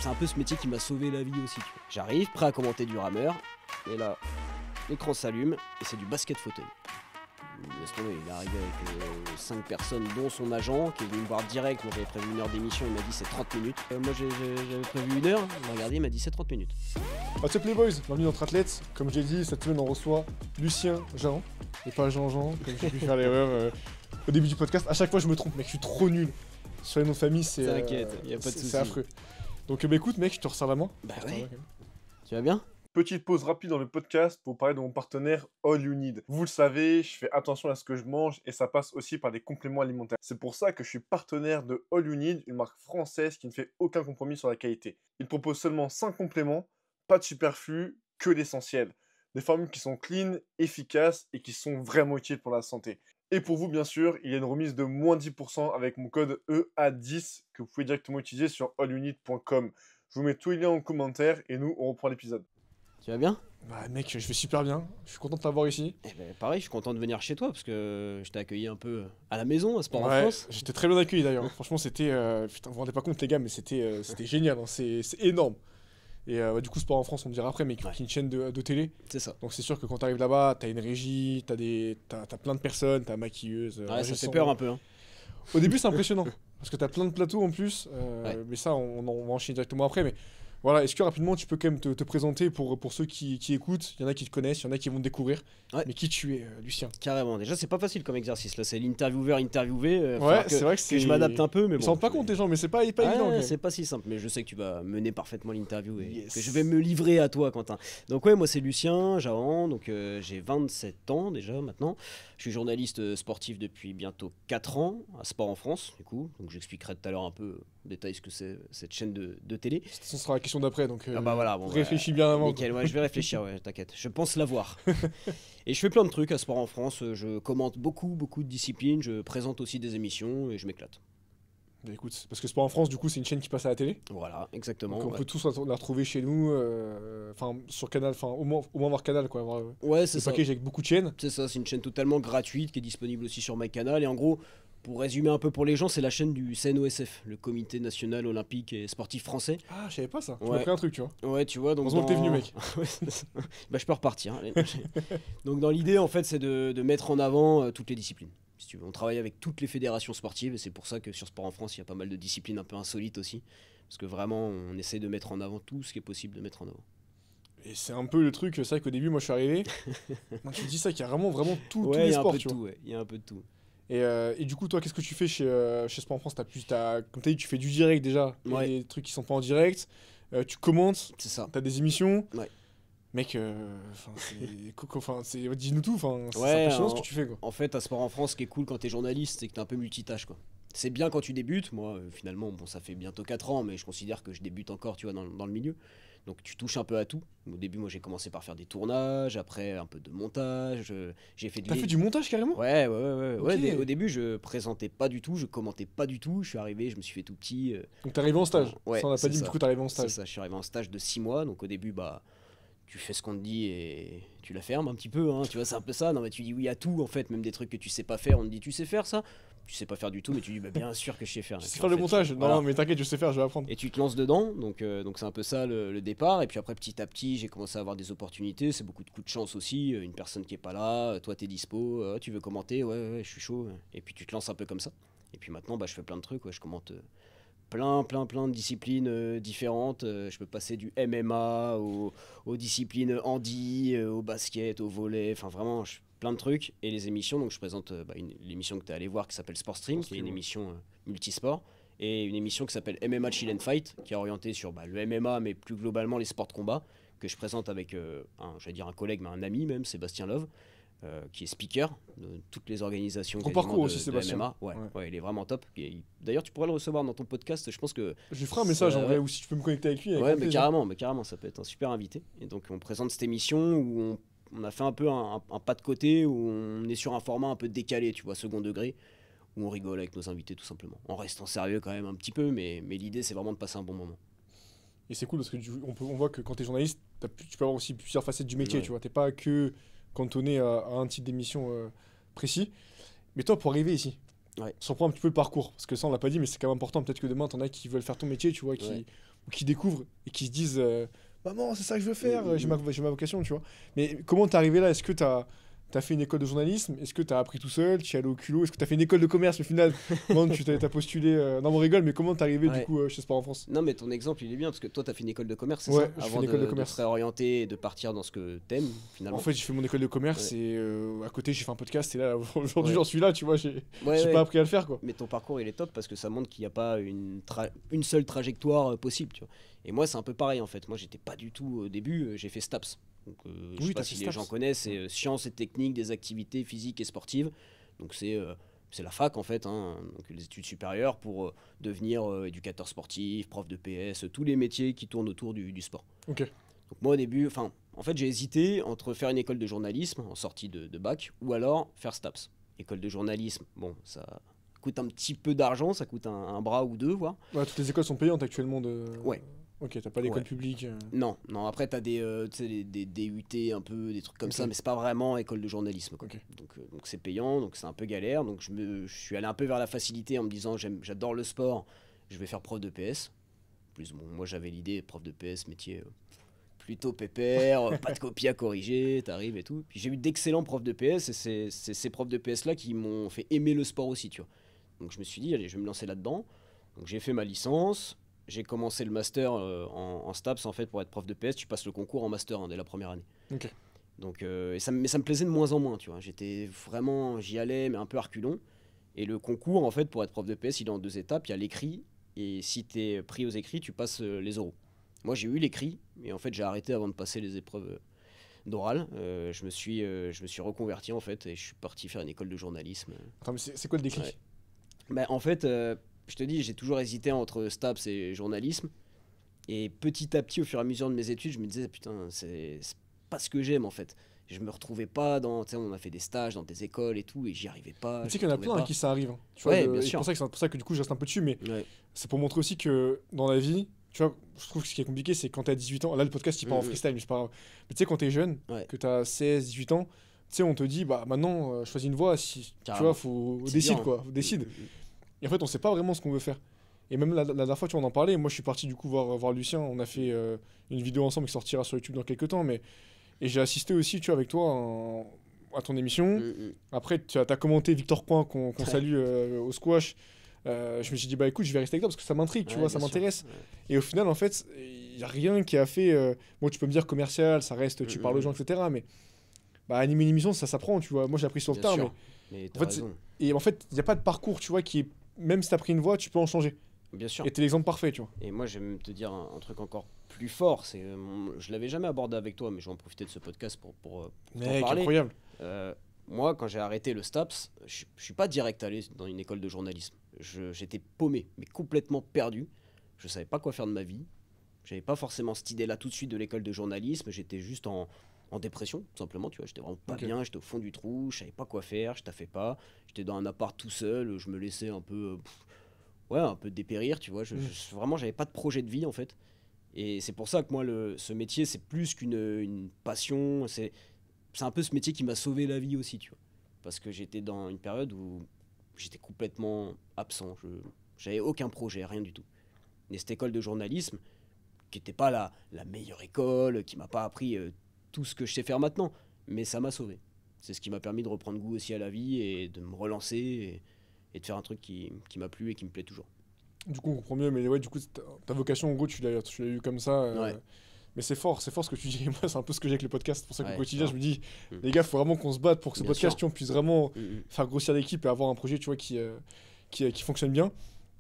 C'est un peu ce métier qui m'a sauvé la vie aussi, tu vois. J'arrive, prêt à commenter du rameur, et là, l'écran s'allume, et c'est du basket fauteuil. Laisse tomber, il est arrivé avec 5 personnes, dont son agent, qui est venu me voir direct. Moi j'avais prévu 1 heure d'émission, il m'a dit c'est 30 minutes. Moi j'avais prévu 1 heure, il m'a regardé, il m'a dit c'est 30 minutes. What's up les boys, bienvenue dans Athlètes. Comme j'ai dit, cette semaine on reçoit Lucien Jean, et pas Jean-Jean, comme j'ai pu faire l'erreur au début du podcast. À chaque fois je me trompe mec, je suis trop nul. Sur les noms de famille c'est... T'inquiète, y a pas de soucis. C'est affreux. Donc bah écoute mec, je te resserre la main. Bah ouais. Tu vas bien? Petite pause rapide dans le podcast pour parler de mon partenaire All You Need. Vous le savez, je fais attention à ce que je mange et ça passe aussi par des compléments alimentaires. C'est pour ça que je suis partenaire de All You Need, une marque française qui ne fait aucun compromis sur la qualité. Il propose seulement 5 compléments, pas de superflu, que l'essentiel. Des formules qui sont clean, efficaces et qui sont vraiment utiles pour la santé. Et pour vous, bien sûr, il y a une remise de moins 10% avec mon code EA10 que vous pouvez directement utiliser sur allyouneed.com. Je vous mets tous les liens en commentaire et nous, on reprend l'épisode. Tu vas bien? Bah mec, je vais super bien, je suis content de t'avoir ici. Eh ben, pareil, je suis content de venir chez toi parce que je t'ai accueilli un peu à la maison, à Sport en Ouais, France. j'étais très bien accueilli d'ailleurs. Franchement, c'était. Putain, vous vous rendez pas compte, les gars, mais c'était génial. Hein. C'est énorme. Et du coup, Sport en France, on me dira après, mais qui est une chaîne de télé. C'est ça. Donc c'est sûr que quand t'arrives là-bas, t'as une régie, t'as plein de personnes, t'as maquilleuse. Ouais, ça fait peur un peu. Hein. Au début, c'est impressionnant. Parce que t'as plein de plateaux en plus. Ouais. Mais ça, on va enchaîner directement après. Mais voilà, est-ce que rapidement, tu peux quand même te présenter pour ceux qui écoutent? Il y en a qui te connaissent, il y en a qui vont te découvrir. Ouais. Mais qui tu es, Lucien? Carrément. Déjà, c'est pas facile comme exercice. Là, c'est l'intervieweur interviewé. Ouais, c'est vrai que je m'adapte un peu, mais Ils bon. s'en rendent pas compte les gens, mais c'est pas évident. quand même. C'est pas si simple, mais je sais que tu vas mener parfaitement l'interview et Yes. que je vais me livrer à toi, Quentin. Donc ouais, moi c'est Lucien Jahan, donc j'ai 27 ans déjà maintenant. Je suis journaliste sportif depuis bientôt 4 ans à Sport en France, du coup. Donc j'expliquerai tout à l'heure un peu en détail ce que c'est cette chaîne de télé. Ce sera la question d'après, donc Ah bah voilà, bon, réfléchis bien avant. Nickel, ouais, je vais réfléchir, ouais, t'inquiète. Je pense l'avoir. Et je fais plein de trucs à Sport en France. Je commente beaucoup de disciplines. Je présente aussi des émissions et je m'éclate. Bah, écoute, parce que Sport en France, du coup, c'est une chaîne qui passe à la télé. Voilà, exactement. Donc on peut tous la retrouver chez nous, enfin sur Canal, enfin au moins voir Canal, quoi. Avoir, Ouais, c'est le ça. package avec beaucoup de chaînes. C'est ça, c'est une chaîne totalement gratuite qui est disponible aussi sur MyCanal. Et en gros, pour résumer un peu pour les gens, c'est la chaîne du CNOSF, le Comité National Olympique et Sportif Français. Ah, je savais pas ça. Tu Ouais. m'as pris un truc, tu vois. Ouais, tu vois, donc Heureusement que t'es venu, mec. Ouais, c'est ça. Bah, je peux repartir. Hein. Donc dans l'idée, en fait, c'est de mettre en avant toutes les disciplines. Si tu veux, on travaille avec toutes les fédérations sportives et c'est pour ça que sur Sport en France, il y a pas mal de disciplines un peu insolites aussi. Parce que vraiment, on essaie de mettre en avant tout ce qui est possible de mettre en avant. Et c'est un peu le truc, c'est vrai qu'au début, moi je suis arrivé. Moi, tu me dis ça, qu'il y a vraiment tous Ouais, les il y a un sports, peu de tu vois. tout, ouais. Il y a un peu de tout. Et du coup, toi, qu'est-ce que tu fais chez Sport en France? Comme t'as dit, tu fais du direct déjà. Il y a Ouais. des trucs qui sont pas en direct. Tu commentes, C'est ça. t'as des émissions. Ouais. Mec, dis-nous tout, c'est Ouais, impressionnant ce que tu fais, quoi. En fait, à Sport en France, ce qui est cool quand t'es journaliste, c'est que t'es un peu multitâche, quoi. C'est bien quand tu débutes. Moi, finalement, bon, ça fait bientôt 4 ans, mais je considère que je débute encore, tu vois, dans le milieu. Donc tu touches un peu à tout. Au début, moi, j'ai commencé par faire des tournages, après un peu de montage. J'ai fait de T'as fait du montage carrément? Ouais. Ok. Au début, je présentais pas du tout, je commentais pas du tout. Je suis arrivé, je me suis fait tout petit. Donc t'es arrivé en stage. Ouais, Ça, on n'a pas c'est dit, mais ça. du coup, t'es arrivé en C'est stage. ça, je suis arrivé en stage de 6 mois. Donc au début, bah, tu fais ce qu'on te dit et tu la fermes un petit peu. Hein, tu vois, c'est un peu ça. Non, mais tu dis oui à tout, en fait. Même des trucs que tu sais pas faire, on te dit tu sais faire ça? Tu sais pas faire du tout, mais tu dis bah, bien sûr que je sais faire. Je Et sais puis, faire en le fait, montage. voilà. Non, mais t'inquiète, je sais faire, je vais apprendre. Et tu te lances dedans, donc c'est un peu ça le départ. Et puis après, petit à petit, j'ai commencé à avoir des opportunités. C'est beaucoup de coups de chance aussi. Une personne qui est pas là, toi t'es dispo, tu veux commenter, ouais, je suis chaud. Et puis tu te lances un peu comme ça. Et puis maintenant, bah, je fais plein de trucs. Ouais, je commente plein de disciplines différentes. Je peux passer du MMA aux disciplines handi, au basket, au volley. Enfin, vraiment, plein de trucs. Et les émissions, donc je présente l'émission que tu es allé voir qui s'appelle Sport Stream, qui est une émission multisport. Et une émission qui s'appelle MMA Chill and Fight, qui est orientée sur le MMA, mais plus globalement les sports de combat, que je présente avec un collègue, mais un ami même, Sébastien Love, qui est speaker de toutes les organisations Gros quasiment parcours aussi, de Sébastien. MMA. Ouais, il est vraiment top. D'ailleurs, tu pourrais le recevoir dans ton podcast, je pense que... Je lui ferai un message en Ouais. vrai, ou si tu peux me connecter avec lui. Avec Ouais, grand mais plaisir. carrément, ça peut être un super invité. Et donc, on présente cette émission où on a fait un peu un pas de côté, où on est sur un format un peu décalé, tu vois, second degré, où on rigole avec nos invités tout simplement. En restant sérieux quand même un petit peu, mais l'idée c'est vraiment de passer un bon moment. Et c'est cool parce que on voit que quand t'es journaliste, tu peux avoir aussi plusieurs facettes du métier, Ouais. tu vois. T'es pas que cantonné à un type d'émission précis. Mais toi, pour arriver ici, Ouais. si on prend un petit peu le parcours, parce que ça on l'a pas dit, mais c'est quand même important. Peut-être que demain t'en as qui veulent faire ton métier, tu vois, Ouais. ou qui découvrent et qui se disent maman, c'est ça que je veux faire, j'ai ma vocation, tu vois. Mais comment t'es arrivé là? Est-ce que t'as fait une école de journalisme? Est-ce que t'as appris tout seul? Tu es allé au culot? Est-ce que t'as fait une école de commerce au final? Comment t'as postulé non, on rigole, mais comment t'es arrivé du coup chez Sport en France? Non, mais ton exemple, il est bien parce que toi, t'as fait une école de commerce, c'est Ouais, ça? j'ai fait Avant une école de de commerce. te réorienter et de partir dans ce que t'aimes, finalement. En fait, j'ai fait mon école de commerce Ouais. et à côté, j'ai fait un podcast et là, aujourd'hui, Ouais. j'en suis là, tu vois, j'ai Ouais. pas appris à le faire, quoi. Mais ton parcours, il est top parce que ça montre qu'il n'y a pas une seule trajectoire possible, tu vois. Et moi, c'est un peu pareil, en fait. Moi, j'étais pas du tout au début, j'ai fait STAPS. Donc, je Oui, sais pas t'as si fait les STAPS. gens connaissent, c'est sciences et techniques des activités physiques et sportives. Donc, c'est la fac, en fait, hein, donc les études supérieures pour devenir éducateur sportif, prof de PS, tous les métiers qui tournent autour du sport. Ok. Donc, moi, au début, en fait, j'ai hésité entre faire une école de journalisme en sortie de bac ou alors faire STAPS. École de journalisme, bon, ça coûte un petit peu d'argent, ça coûte un bras ou deux, voire. Ouais, toutes les écoles sont payantes actuellement de. Ouais. Ok, t'as pas d'école Ouais. publique. Non, après t'as tu sais, des DUT un peu, des trucs comme Ok. ça, mais c'est pas vraiment école de journalisme, quoi. Ok. Donc c'est payant, donc c'est un peu galère. Donc je suis allé un peu vers la facilité en me disant j'adore le sport, je vais faire prof de PS. Plus bon, moi j'avais l'idée, prof de PS, métier plutôt pépère, pas de copie à corriger, t'arrives et tout. Puis j'ai eu d'excellents profs de PS et c'est ces profs de PS là qui m'ont fait aimer le sport aussi, tu vois. Donc je me suis dit, allez, je vais me lancer là-dedans. Donc j'ai fait ma licence, j'ai commencé le master en STAPS en fait pour être prof de PS. Tu passes le concours en master dès la première année. Ok. Donc, mais ça me plaisait de moins en moins, tu vois. J'y allais, mais un peu à reculons. Et le concours, en fait, pour être prof de PS, il est en deux étapes. Il y a l'écrit, et si t'es pris aux écrits, tu passes les oraux. Moi, j'ai eu l'écrit, mais en fait, j'ai arrêté avant de passer les épreuves d'oral. Je me suis reconverti, en fait, et je suis parti faire une école de journalisme. Attends, mais c'est quoi le déclic? Ouais. Bah, en fait, je te dis, j'ai toujours hésité entre STAPS et journalisme. Et petit à petit, au fur et à mesure de mes études, je me disais, putain, c'est pas ce que j'aime en fait. Je me retrouvais pas dans. Tu sais, on a fait des stages dans des écoles et tout, et j'y arrivais pas. Tu Je sais me qu'il y en a retrouvais plein à pas. qui ça arrive, hein. Tu Ouais, vois, bien et sûr. c'est pour ça que du coup, je reste un peu dessus, mais Ouais. c'est pour montrer aussi que dans la vie, tu vois, je trouve que ce qui est compliqué, c'est quand t'as 18 ans. Là, le podcast, il part en freestyle, mais c'est pas grave. Mais tu sais, quand t'es jeune, Ouais. que t'as 16, 18 ans, tu sais, on te dit, bah maintenant, choisis une voie, si, tu Carrément. vois, faut C'est décide dur, hein. quoi, décide. Et en fait, on sait pas vraiment ce qu'on veut faire. Et même la dernière fois, tu vois, on en parlait. Moi, je suis parti du coup voir Lucien. On a fait une vidéo ensemble qui sortira sur YouTube dans quelques temps. Et j'ai assisté aussi, tu vois, avec toi à ton émission. Après, tu as commenté Victor Coin, qu'on Ouais. salue au squash. Je me suis dit, bah écoute, je vais rester avec toi parce que ça m'intrigue, tu Ouais, vois, ça bien sûr. m'intéresse. Ouais. Et au final, en fait, il n'y a rien qui a fait. Bon, tu peux me dire commercial, ça reste, tu parles aux gens, etc. Mais bah, animer une émission, ça s'apprend, tu vois. Moi, j'ai appris sur le Bien tard, sûr. mais Mais en t'as fait, raison. et en fait, il n'y a pas de parcours, tu vois, qui est. Même si tu as pris une voie, tu peux en changer. Bien sûr. Et t'es l'exemple parfait, tu vois. Et moi, je vais même te dire un truc encore plus fort. Je l'avais jamais abordé avec toi, mais je vais en profiter de ce podcast pour t'en Mec, parler. incroyable. Moi, quand j'ai arrêté le STAPS, je suis pas direct allé dans une école de journalisme. J'étais paumé, mais complètement perdu. Je savais pas quoi faire de ma vie. J'avais pas forcément cette idée-là tout de suite de l'école de journalisme. J'étais juste en dépression, tout simplement. Tu vois, j'étais vraiment pas Ok. bien. J'étais au fond du trou. Je savais pas quoi faire. Je taffais pas. J'étais dans un appart tout seul. Je me laissais un peu, ouais, un peu dépérir. Tu vois, vraiment, j'avais pas de projet de vie en fait. Et c'est pour ça que moi, ce métier, c'est plus une passion. C'est un peu ce métier qui m'a sauvé la vie aussi, tu vois. Parce que j'étais dans une période où j'étais complètement absent. J'avais aucun projet, rien du tout. Et cette école de journalisme, qui n'était pas la meilleure école, qui m'a pas appris tout ce que je sais faire maintenant, mais ça m'a sauvé. C'est ce qui m'a permis de reprendre goût aussi à la vie et de me relancer et de faire un truc qui m'a plu et qui me plaît toujours. Du coup, on comprend mieux, mais ouais, du coup, ta vocation, en gros, tu l'as eu comme ça. Ouais. Mais c'est fort ce que tu dis. Moi, c'est un peu ce que j'ai avec le podcast. C'est pour ça qu'au Ouais, quotidien, grave. je me dis, Mm. les gars, faut vraiment qu'on se batte pour que ce Bien podcast, sûr. tu vois, on puisse vraiment Mm. faire grossir l'équipe et avoir un projet, tu vois, qui fonctionne bien.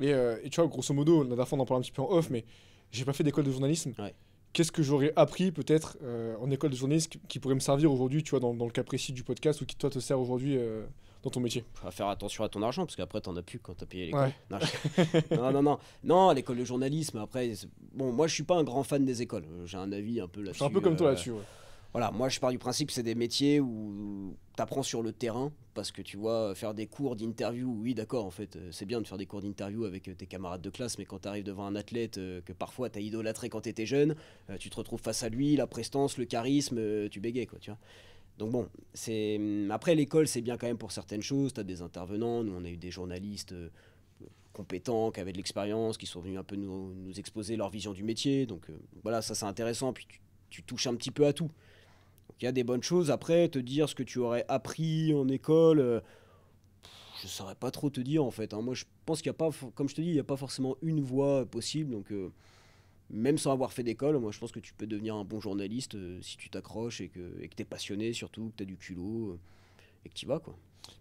Et tu vois, grosso modo, la dernière fois, on en parlait un petit peu en off, mais j'ai pas fait d'école de journalisme. Ouais. Qu'est-ce que j'aurais appris, peut-être, en école de journalisme qui pourrait me servir aujourd'hui, tu vois, dans le cas précis du podcast ou qui, toi, te sert aujourd'hui dans ton métier? Faut faire attention à ton argent parce qu'après t'en as plus quand t'as payé l'école. Ouais. Non, non, l'école de journalisme. Après, bon, moi je suis pas un grand fan des écoles. J'ai un avis un peu Je là-dessus. suis un peu comme toi là-dessus, ouais. Voilà, moi je pars du principe que c'est des métiers où t'apprends sur le terrain parce que tu vois faire des cours d'interview. Oui, d'accord, en fait, c'est bien de faire des cours d'interview avec tes camarades de classe, mais quand t'arrives devant un athlète que parfois t'as idolâtré quand t'étais jeune, tu te retrouves face à lui, la prestance, le charisme, tu bégayes quoi, tu vois. Donc bon, après l'école c'est bien quand même pour certaines choses, t'as des intervenants, nous on a eu des journalistes compétents, qui avaient de l'expérience, qui sont venus un peu nous exposer leur vision du métier. Donc voilà, ça c'est intéressant. Puis tu touches un petit peu à tout. Donc il y a des bonnes choses. Après, te dire ce que tu aurais appris en école, je ne saurais pas trop te dire en fait, hein. Moi je pense qu'il n'y a pas, comme je te dis, il n'y a pas forcément une voie possible. Donc même sans avoir fait d'école, moi je pense que tu peux devenir un bon journaliste si tu t'accroches et que tu es passionné surtout, que tu as du culot et que tu y vas quoi.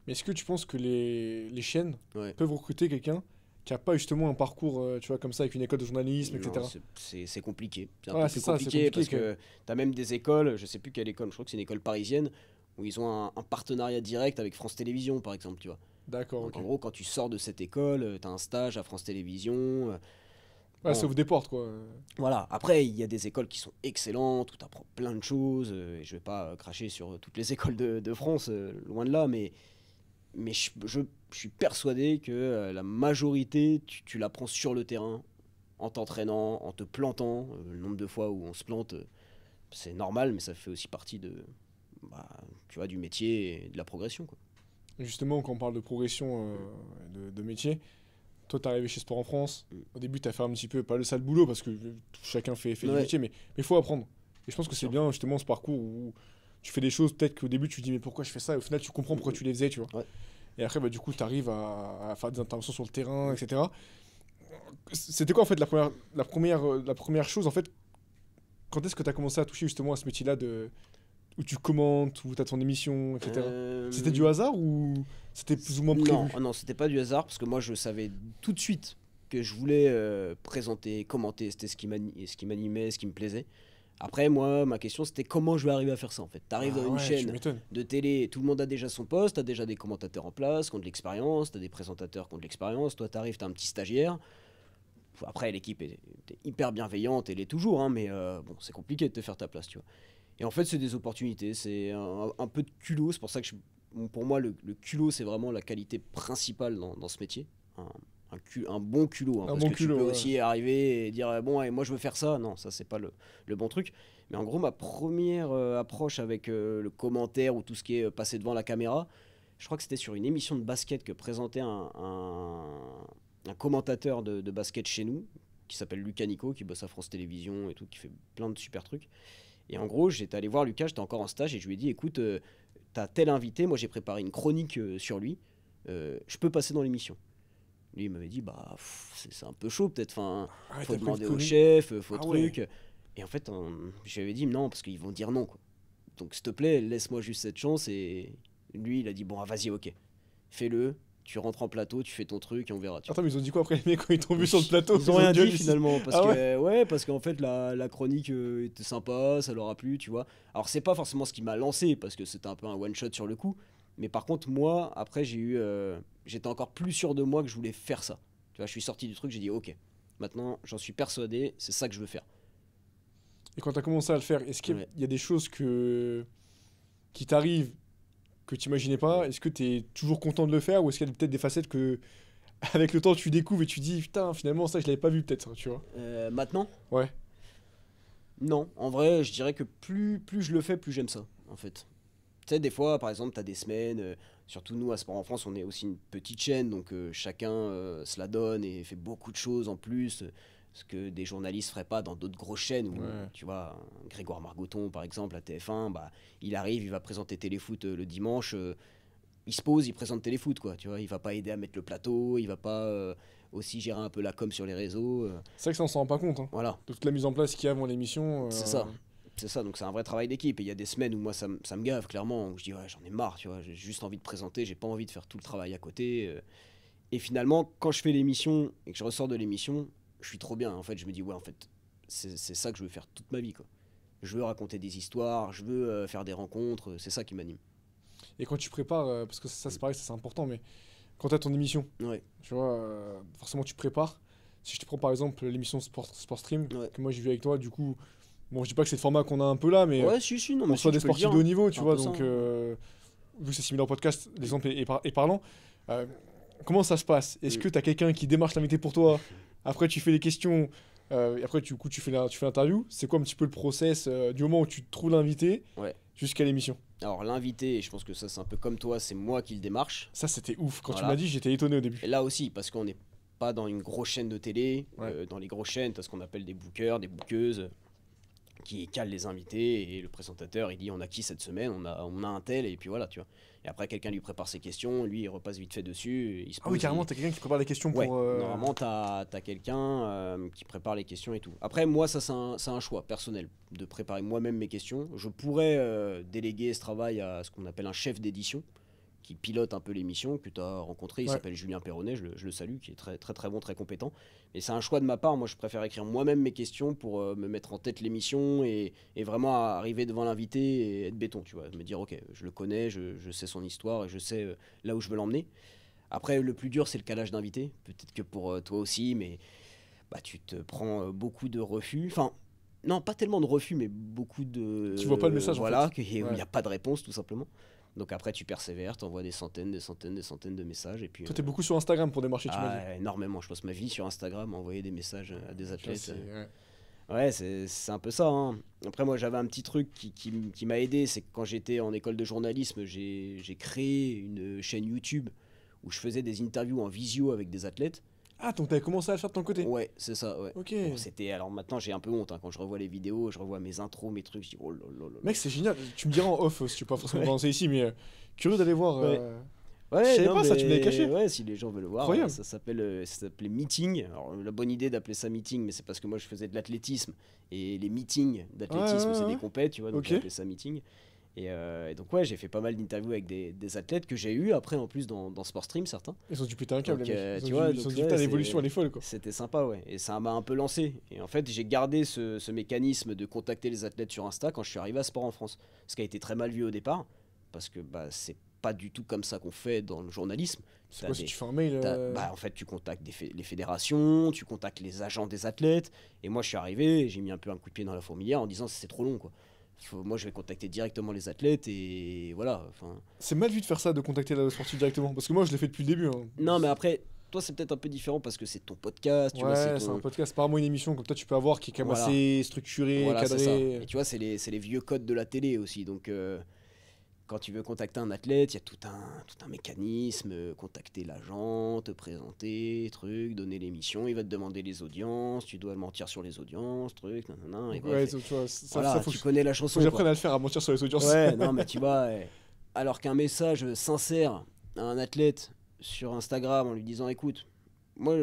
Mais est-ce que tu penses que les chaînes Ouais. peuvent recruter quelqu'un qui a pas justement un parcours, tu vois, comme ça, avec une école de journalisme, Non, etc. c'est compliqué. C'est un Ouais, peu c'est plus ça, c'est compliqué parce compliqué, que tu as même des écoles, je sais plus quelle école, je crois que c'est une école parisienne, où ils ont un partenariat direct avec France Télévisions par exemple, tu vois. D'accord, Donc ok. en gros, quand tu sors de cette école, tu as un stage à France Télévisions. Ouais, Bon, ça vous déporte, quoi. voilà. Après, il y a des écoles qui sont excellentes, où tu apprends plein de choses. Et je vais pas cracher sur toutes les écoles de France, loin de là, mais je suis persuadé que la majorité, tu l'apprends sur le terrain, en t'entraînant, en te plantant. Le nombre de fois où on se plante, c'est normal, mais ça fait aussi partie bah, tu vois, du métier et de la progression, quoi. Justement, quand on parle de progression de métier, toi, t'es arrivé chez Sport en France. Au début, t'as fait un petit peu, pas le sale boulot, parce que chacun fait du Ouais. métier, mais il faut apprendre. Et je pense que c'est Sûr. bien, justement, ce parcours où tu fais des choses, peut-être qu'au début, tu te dis, mais pourquoi je fais ça? Et au final, tu comprends pourquoi tu les faisais, tu vois. Ouais. Et après, bah, du coup, t'arrives à faire des interventions sur le terrain, etc. C'était quoi, en fait, la première chose, en fait, quand est-ce que t'as commencé à toucher justement à ce métier-là où tu commentes, où t'as ton émission, etc. C'était du hasard ou c'était plus ou moins prévu? Non, non, c'était pas du hasard parce que moi je savais tout de suite que je voulais présenter, commenter, c'était ce qui m'animait, ce qui me plaisait. Après, moi, ma question c'était comment je vais arriver à faire ça en fait. T'arrives Ah dans une ouais, tu chaîne m'étonnes. de télé, tout le monde a déjà son poste, t'as déjà des commentateurs en place, qui ont de l'expérience, t'as des présentateurs qui ont de l'expérience, toi t'arrives, t'as un petit stagiaire. Après, l'équipe est hyper bienveillante, elle est toujours, hein, mais bon, c'est compliqué de te faire ta place, tu vois. Et en fait, c'est des opportunités, c'est un peu de culot. C'est pour ça que pour moi, le culot, c'est vraiment la qualité principale dans ce métier. Un bon culot, hein, Un parce bon que tu culot, peux ouais. aussi arriver et dire bon, ouais, moi je veux faire ça. Non, ça, c'est pas le bon truc. Mais en gros, ma première approche avec le commentaire ou tout ce qui est passé devant la caméra, je crois que c'était sur une émission de basket que présentait un commentateur de basket chez nous, qui s'appelle Lucas Nico, qui bosse à France Télévisions et tout, qui fait plein de super trucs. Et en gros, j'étais allé voir Lucas, j'étais encore en stage, et je lui ai dit, écoute, t'as tel invité, moi j'ai préparé une chronique sur lui, je peux passer dans l'émission. Lui, il m'avait dit, bah, c'est un peu chaud peut-être, enfin, Ah ouais, faut t'as pris demander le au connu. chef, faut Ah ouais. truc. Et en fait, je lui avais dit, non, parce qu'ils vont dire non, quoi. Donc s'il te plaît, laisse-moi juste cette chance. Et lui, il a dit, bon, ah, vas-y, ok, fais-le, tu rentres en plateau, tu fais ton truc, et on verra. Tu vois. Attends, mais ils ont dit quoi après les mecs quand ils t'ont vu sur le plateau? Ils ont rien dit, dit lui, finalement parce Ah que ouais parce qu'en fait la chronique était sympa, ça leur a plu, tu vois. Alors c'est pas forcément ce qui m'a lancé parce que c'était un peu un one shot sur le coup, mais par contre moi après j'étais encore plus sûr de moi que je voulais faire ça. Tu vois, je suis sorti du truc, j'ai dit OK. Maintenant, j'en suis persuadé, c'est ça que je veux faire. Et quand t'as commencé à le faire, est-ce qu'il Ouais. y a des choses qui t'arrivent que tu imaginais pas? Est-ce que t'es toujours content de le faire ou est-ce qu'il y a peut-être des facettes que avec le temps tu découvres et tu dis putain finalement ça je l'avais pas vu peut-être, tu vois? Maintenant, Ouais. non, en vrai, je dirais que plus je le fais, plus j'aime ça en fait. Tu sais, des fois, par exemple, tu as des semaines, surtout nous à Sport en France, on est aussi une petite chaîne, donc chacun se la donne et fait beaucoup de choses en plus, ce que des journalistes feraient pas dans d'autres grosses chaînes, où, Ouais. tu vois, Grégoire Margoton, par exemple, à TF1, bah, il arrive, il va présenter Téléfoot le dimanche, il se pose, il présente Téléfoot, quoi, tu vois, il va pas aider à mettre le plateau, il va pas aussi gérer un peu la com sur les réseaux, C'est vrai que ça on s'en rend pas compte, hein. voilà. De toute la mise en place qu'il y a avant l'émission. C'est ça. C'est ça, donc c'est un vrai travail d'équipe. Et il y a des semaines où moi ça me gave, clairement, où je dis ouais, j'en ai marre, tu vois, j'ai juste envie de présenter, j'ai pas envie de faire tout le travail à côté. Et finalement, quand je fais l'émission et que je ressors de l'émission, je suis trop bien. En fait, je me dis ouais, en fait, c'est ça que je veux faire toute ma vie, quoi. Je veux raconter des histoires, je veux faire des rencontres, c'est ça qui m'anime. Et quand tu prépares, parce que ça c'est pareil, ça c'est important, mais quand t'as ton émission, Ouais, tu vois, forcément tu prépares. Si je te prends par exemple l'émission Sport Stream, ouais. que moi j'ai vu avec toi, du coup, bon je dis pas que c'est le format qu'on a un peu là, mais Ouais, si, non, on mais reçoit si, des tu peux le sportifs dire, de haut hein. niveau, tu C'est un vois, peu ça, donc hein. vu que c'est similaire au podcast, l'exemple est parlant. euh, comment ça se passe? Est-ce que tu as quelqu'un qui démarche l'invité pour toi? Après, tu fais les questions, et après, du coup, tu fais l'interview. C'est quoi un petit peu le process du moment où tu trouves l'invité Ouais. jusqu'à l'émission? Alors l'invité, je pense que ça c'est un peu comme toi, c'est moi qui le démarche. Ça, c'était ouf. Quand tu Voilà. m'as dit, j'étais étonné au début. Et là aussi, parce qu'on est pas dans une grosse chaîne de télé. Ouais. Dans les grosses chaînes, tu as ce qu'on appelle des bookers, des bookeuses, qui calent les invités, et le présentateur, il dit on a qui cette semaine, on a un tel, et puis voilà, tu vois. Et après, quelqu'un lui prépare ses questions, lui, il repasse vite fait dessus, il se Ah oui, pose, carrément, t'as quelqu'un qui prépare les questions Ouais, pour. normalement, t'as quelqu'un qui prépare les questions et tout. Après, moi, ça, c'est un choix personnel de préparer moi-même mes questions. Je pourrais déléguer ce travail à ce qu'on appelle un chef d'édition qui pilote un peu l'émission, que tu as rencontré. Il Ouais. s'appelle Julien Perronnet, je le salue, qui est très, très, très bon, très compétent. Mais c'est un choix de ma part. Moi, je préfère écrire moi-même mes questions pour me mettre en tête l'émission et vraiment arriver devant l'invité et être béton, tu vois. Me dire, ok, je le connais, je sais son histoire et je sais là où je veux l'emmener. Après, le plus dur, c'est le calage d'invités. Peut-être que pour toi aussi, mais bah, tu te prends beaucoup de refus. Enfin, non, pas tellement de refus, mais beaucoup de. Tu vois pas le message, en voilà, fait. qu'il Ouais. n'y a pas de réponse, tout simplement. Donc après, tu persévères, t'envoies des centaines, des centaines, des centaines de messages. Et puis, Toi, t'es beaucoup sur Instagram pour démarcher, tu m'as dit. énormément. Je passe ma vie sur Instagram à envoyer des messages à des Tu vois, athlètes. ouais. Ouais, c'est un peu ça, hein. Après, moi, j'avais un petit truc qui m'a aidé. C'est que quand j'étais en école de journalisme, j'ai créé une chaîne YouTube où je faisais des interviews en visio avec des athlètes. Ah, donc t'avais commencé à le faire de ton côté. Ouais, c'est ça, ouais. Ok. Bon, c'était... Alors maintenant, j'ai un peu honte, hein. Quand je revois les vidéos, je revois mes intros, mes trucs, je dis oh là là là là. Mec, c'est génial. Tu me diras en off si tu peux pas forcément Ouais. balancer ici, mais curieux d'aller voir. Ouais. Je Ouais, savais non, pas ça, tu me l'avais mais- caché. Ouais, si les gens veulent le voir, Incroyable. ça s'appelait Meeting. Alors, la bonne idée d'appeler ça Meeting, mais c'est parce que moi, je faisais de l'athlétisme. Et les meetings d'athlétisme, Ouais, c'est ouais, des ouais. compètes, tu vois, donc Ok. j'ai appelé ça Meeting. Et donc, ouais, j'ai fait pas mal d'interviews avec des athlètes que j'ai eu après, en plus, dans Sport Stream, certains. Ils ont dû péter un câble, Donc, les mecs. Ils tu ont vois, dû, ils donc, ont dû ouais, putain, l'évolution, elle est folle, quoi. C'était sympa, ouais. Et ça m'a un peu lancé. Et en fait, j'ai gardé ce mécanisme de contacter les athlètes sur Insta quand je suis arrivé à Sport en France. Ce qui a été très mal vu au départ, parce que bah, c'est pas du tout comme ça qu'on fait dans le journalisme. C'est T'as quoi si des- tu fais un mail Bah, en fait, tu contactes les fédérations, tu contactes les agents des athlètes. Et moi, je suis arrivé, et j'ai mis un peu un coup de pied dans la fourmilière en disant c'est trop long, quoi. Moi, je vais contacter directement les athlètes et voilà. Enfin, C'est mal vu de faire ça, de contacter la sportive directement. Parce que moi, je l'ai fait depuis le début. Hein. non, mais après, toi, c'est peut-être un peu différent parce que c'est ton podcast, tu vois, Ouais, c'est un podcast, pas vraiment une émission comme toi tu peux avoir qui est quand même Voilà. assez structurée, Voilà, c'est ça. cadrée. Et tu vois, c'est les vieux codes de la télé aussi. Donc, quand tu veux contacter un athlète, il y a tout un mécanisme. Contacter l'agent, te présenter, truc, donner l'émission. Il va te demander les audiences. Tu dois mentir sur les audiences, truc, nanana. Et Ouais, bref. tu vois, ça, Voilà, ça faut tu que connais la faut chanson. que Quoi. j'apprenne à le faire, à mentir sur les audiences. Ouais, non, mais tu vois, alors qu'un message sincère à un athlète sur Instagram en lui disant écoute, moi,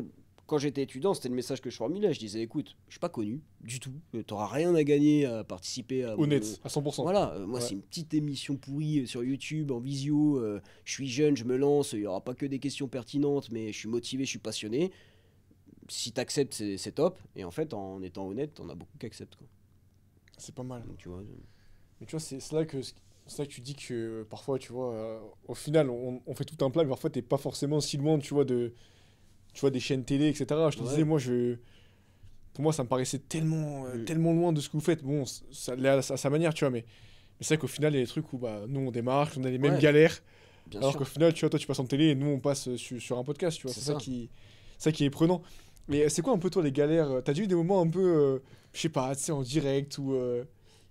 quand j'étais étudiant, c'était le message que je formulais. Je disais écoute, je suis pas connu du tout, t'auras rien à gagner à participer à. Honnête, à 100%. Voilà, moi, Ouais. c'est une petite émission pourrie sur YouTube, en visio. Je suis jeune, je me lance, il y aura pas que des questions pertinentes, mais je suis motivé, je suis passionné. Si t'acceptes, c'est top. Et en fait, en étant honnête, on a beaucoup qui acceptent. Quoi. C'est pas mal. Donc, tu vois. Mais tu vois, c'est là que tu dis que parfois, tu vois, au final, on fait tout un plat, mais parfois, t'es pas forcément si loin, tu vois, des chaînes télé, etc. Je te Ouais. disais, pour moi, ça me paraissait tellement loin de ce que vous faites. Bon, ça l'est à sa manière, tu vois, mais c'est vrai qu'au final, il y a des trucs où bah, nous, on démarre, on a les mêmes Ouais. galères, Bien alors sûr. qu'au final, tu vois, toi, tu passes en télé et nous, on passe sur un podcast, tu vois. C'est C'est ça ça. ça qui est prenant. Mais c'est quoi un peu, toi, les galères? T'as déjà eu des moments un peu, je sais pas, tu sais, en direct où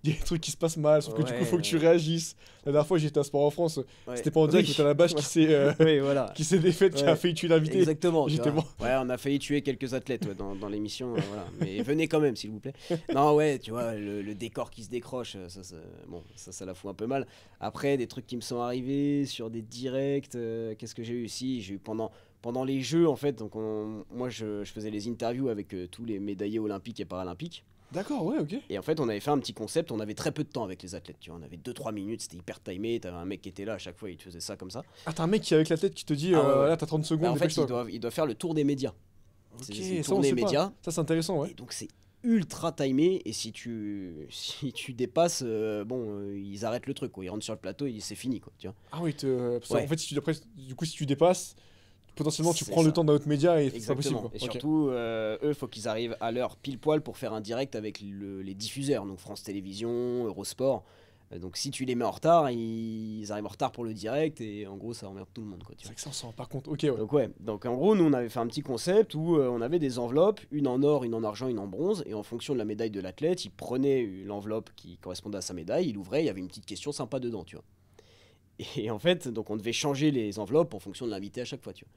il y a des trucs qui se passent mal, sauf que du coup, il faut que tu réagisses. La dernière fois, j'étais à Sport en France, Ouais. c'était pas en direct, Oui. mais t'as la bâche Oui, voilà. qui s'est défaite, qui Ouais. a failli tuer l'invité. Exactement. tu J'étais vois. mort. Ouais, on a failli tuer quelques athlètes ouais, dans l'émission. Voilà. Mais venez quand même, s'il vous plaît. Non, ouais, tu vois, le décor qui se décroche, bon, ça la fout un peu mal. Après, des trucs qui me sont arrivés sur des directs. Qu'est-ce que j'ai eu ici? J'ai eu pendant les Jeux, en fait. Donc, moi, je faisais les interviews avec tous les médaillés olympiques et paralympiques. D'accord, ouais, ok. Et en fait, on avait fait un petit concept. On avait très peu de temps avec les athlètes. Tu vois, on avait 2-3 minutes. C'était hyper timé. T'avais un mec qui était là à chaque fois. Il te faisait ça comme ça. Ah, t'as un mec qui est avec la tête qui te dit, Ah, ouais, ouais. là, t'as 30 secondes, Et en fait, dépêche-toi. il doit faire le tour des médias. Ok, C'est une ça, on tournée sait pas. média. Ça, c'est intéressant, ouais. Et donc c'est ultra timé et si tu dépasses ils arrêtent le truc quoi. Ils rentrent sur le plateau et c'est fini quoi, tu vois. Ah oui, parce que, Ouais. en fait, du coup, si tu dépasses, potentiellement, tu C'est prends le ça. temps d'un autre média et c'est pas possible, Exactement. quoi. Et Ok. surtout eux faut qu'ils arrivent à l'heure pile poil pour faire un direct avec les diffuseurs donc France Télévisions, Eurosport. Donc si tu les mets en retard, ils arrivent en retard pour le direct et en gros ça emmerde tout le monde quoi, tu C'est vois. vrai que ça, on s'en rend pas compte. Ok, ouais. Donc en gros nous on avait fait un petit concept où on avait des enveloppes, une en or, une en argent, une en bronze et en fonction de la médaille de l'athlète, il prenait l'enveloppe qui correspondait à sa médaille, il ouvrait, il y avait une petite question sympa dedans, tu vois. Et en fait, donc on devait changer les enveloppes en fonction de l'invité à chaque fois, tu vois.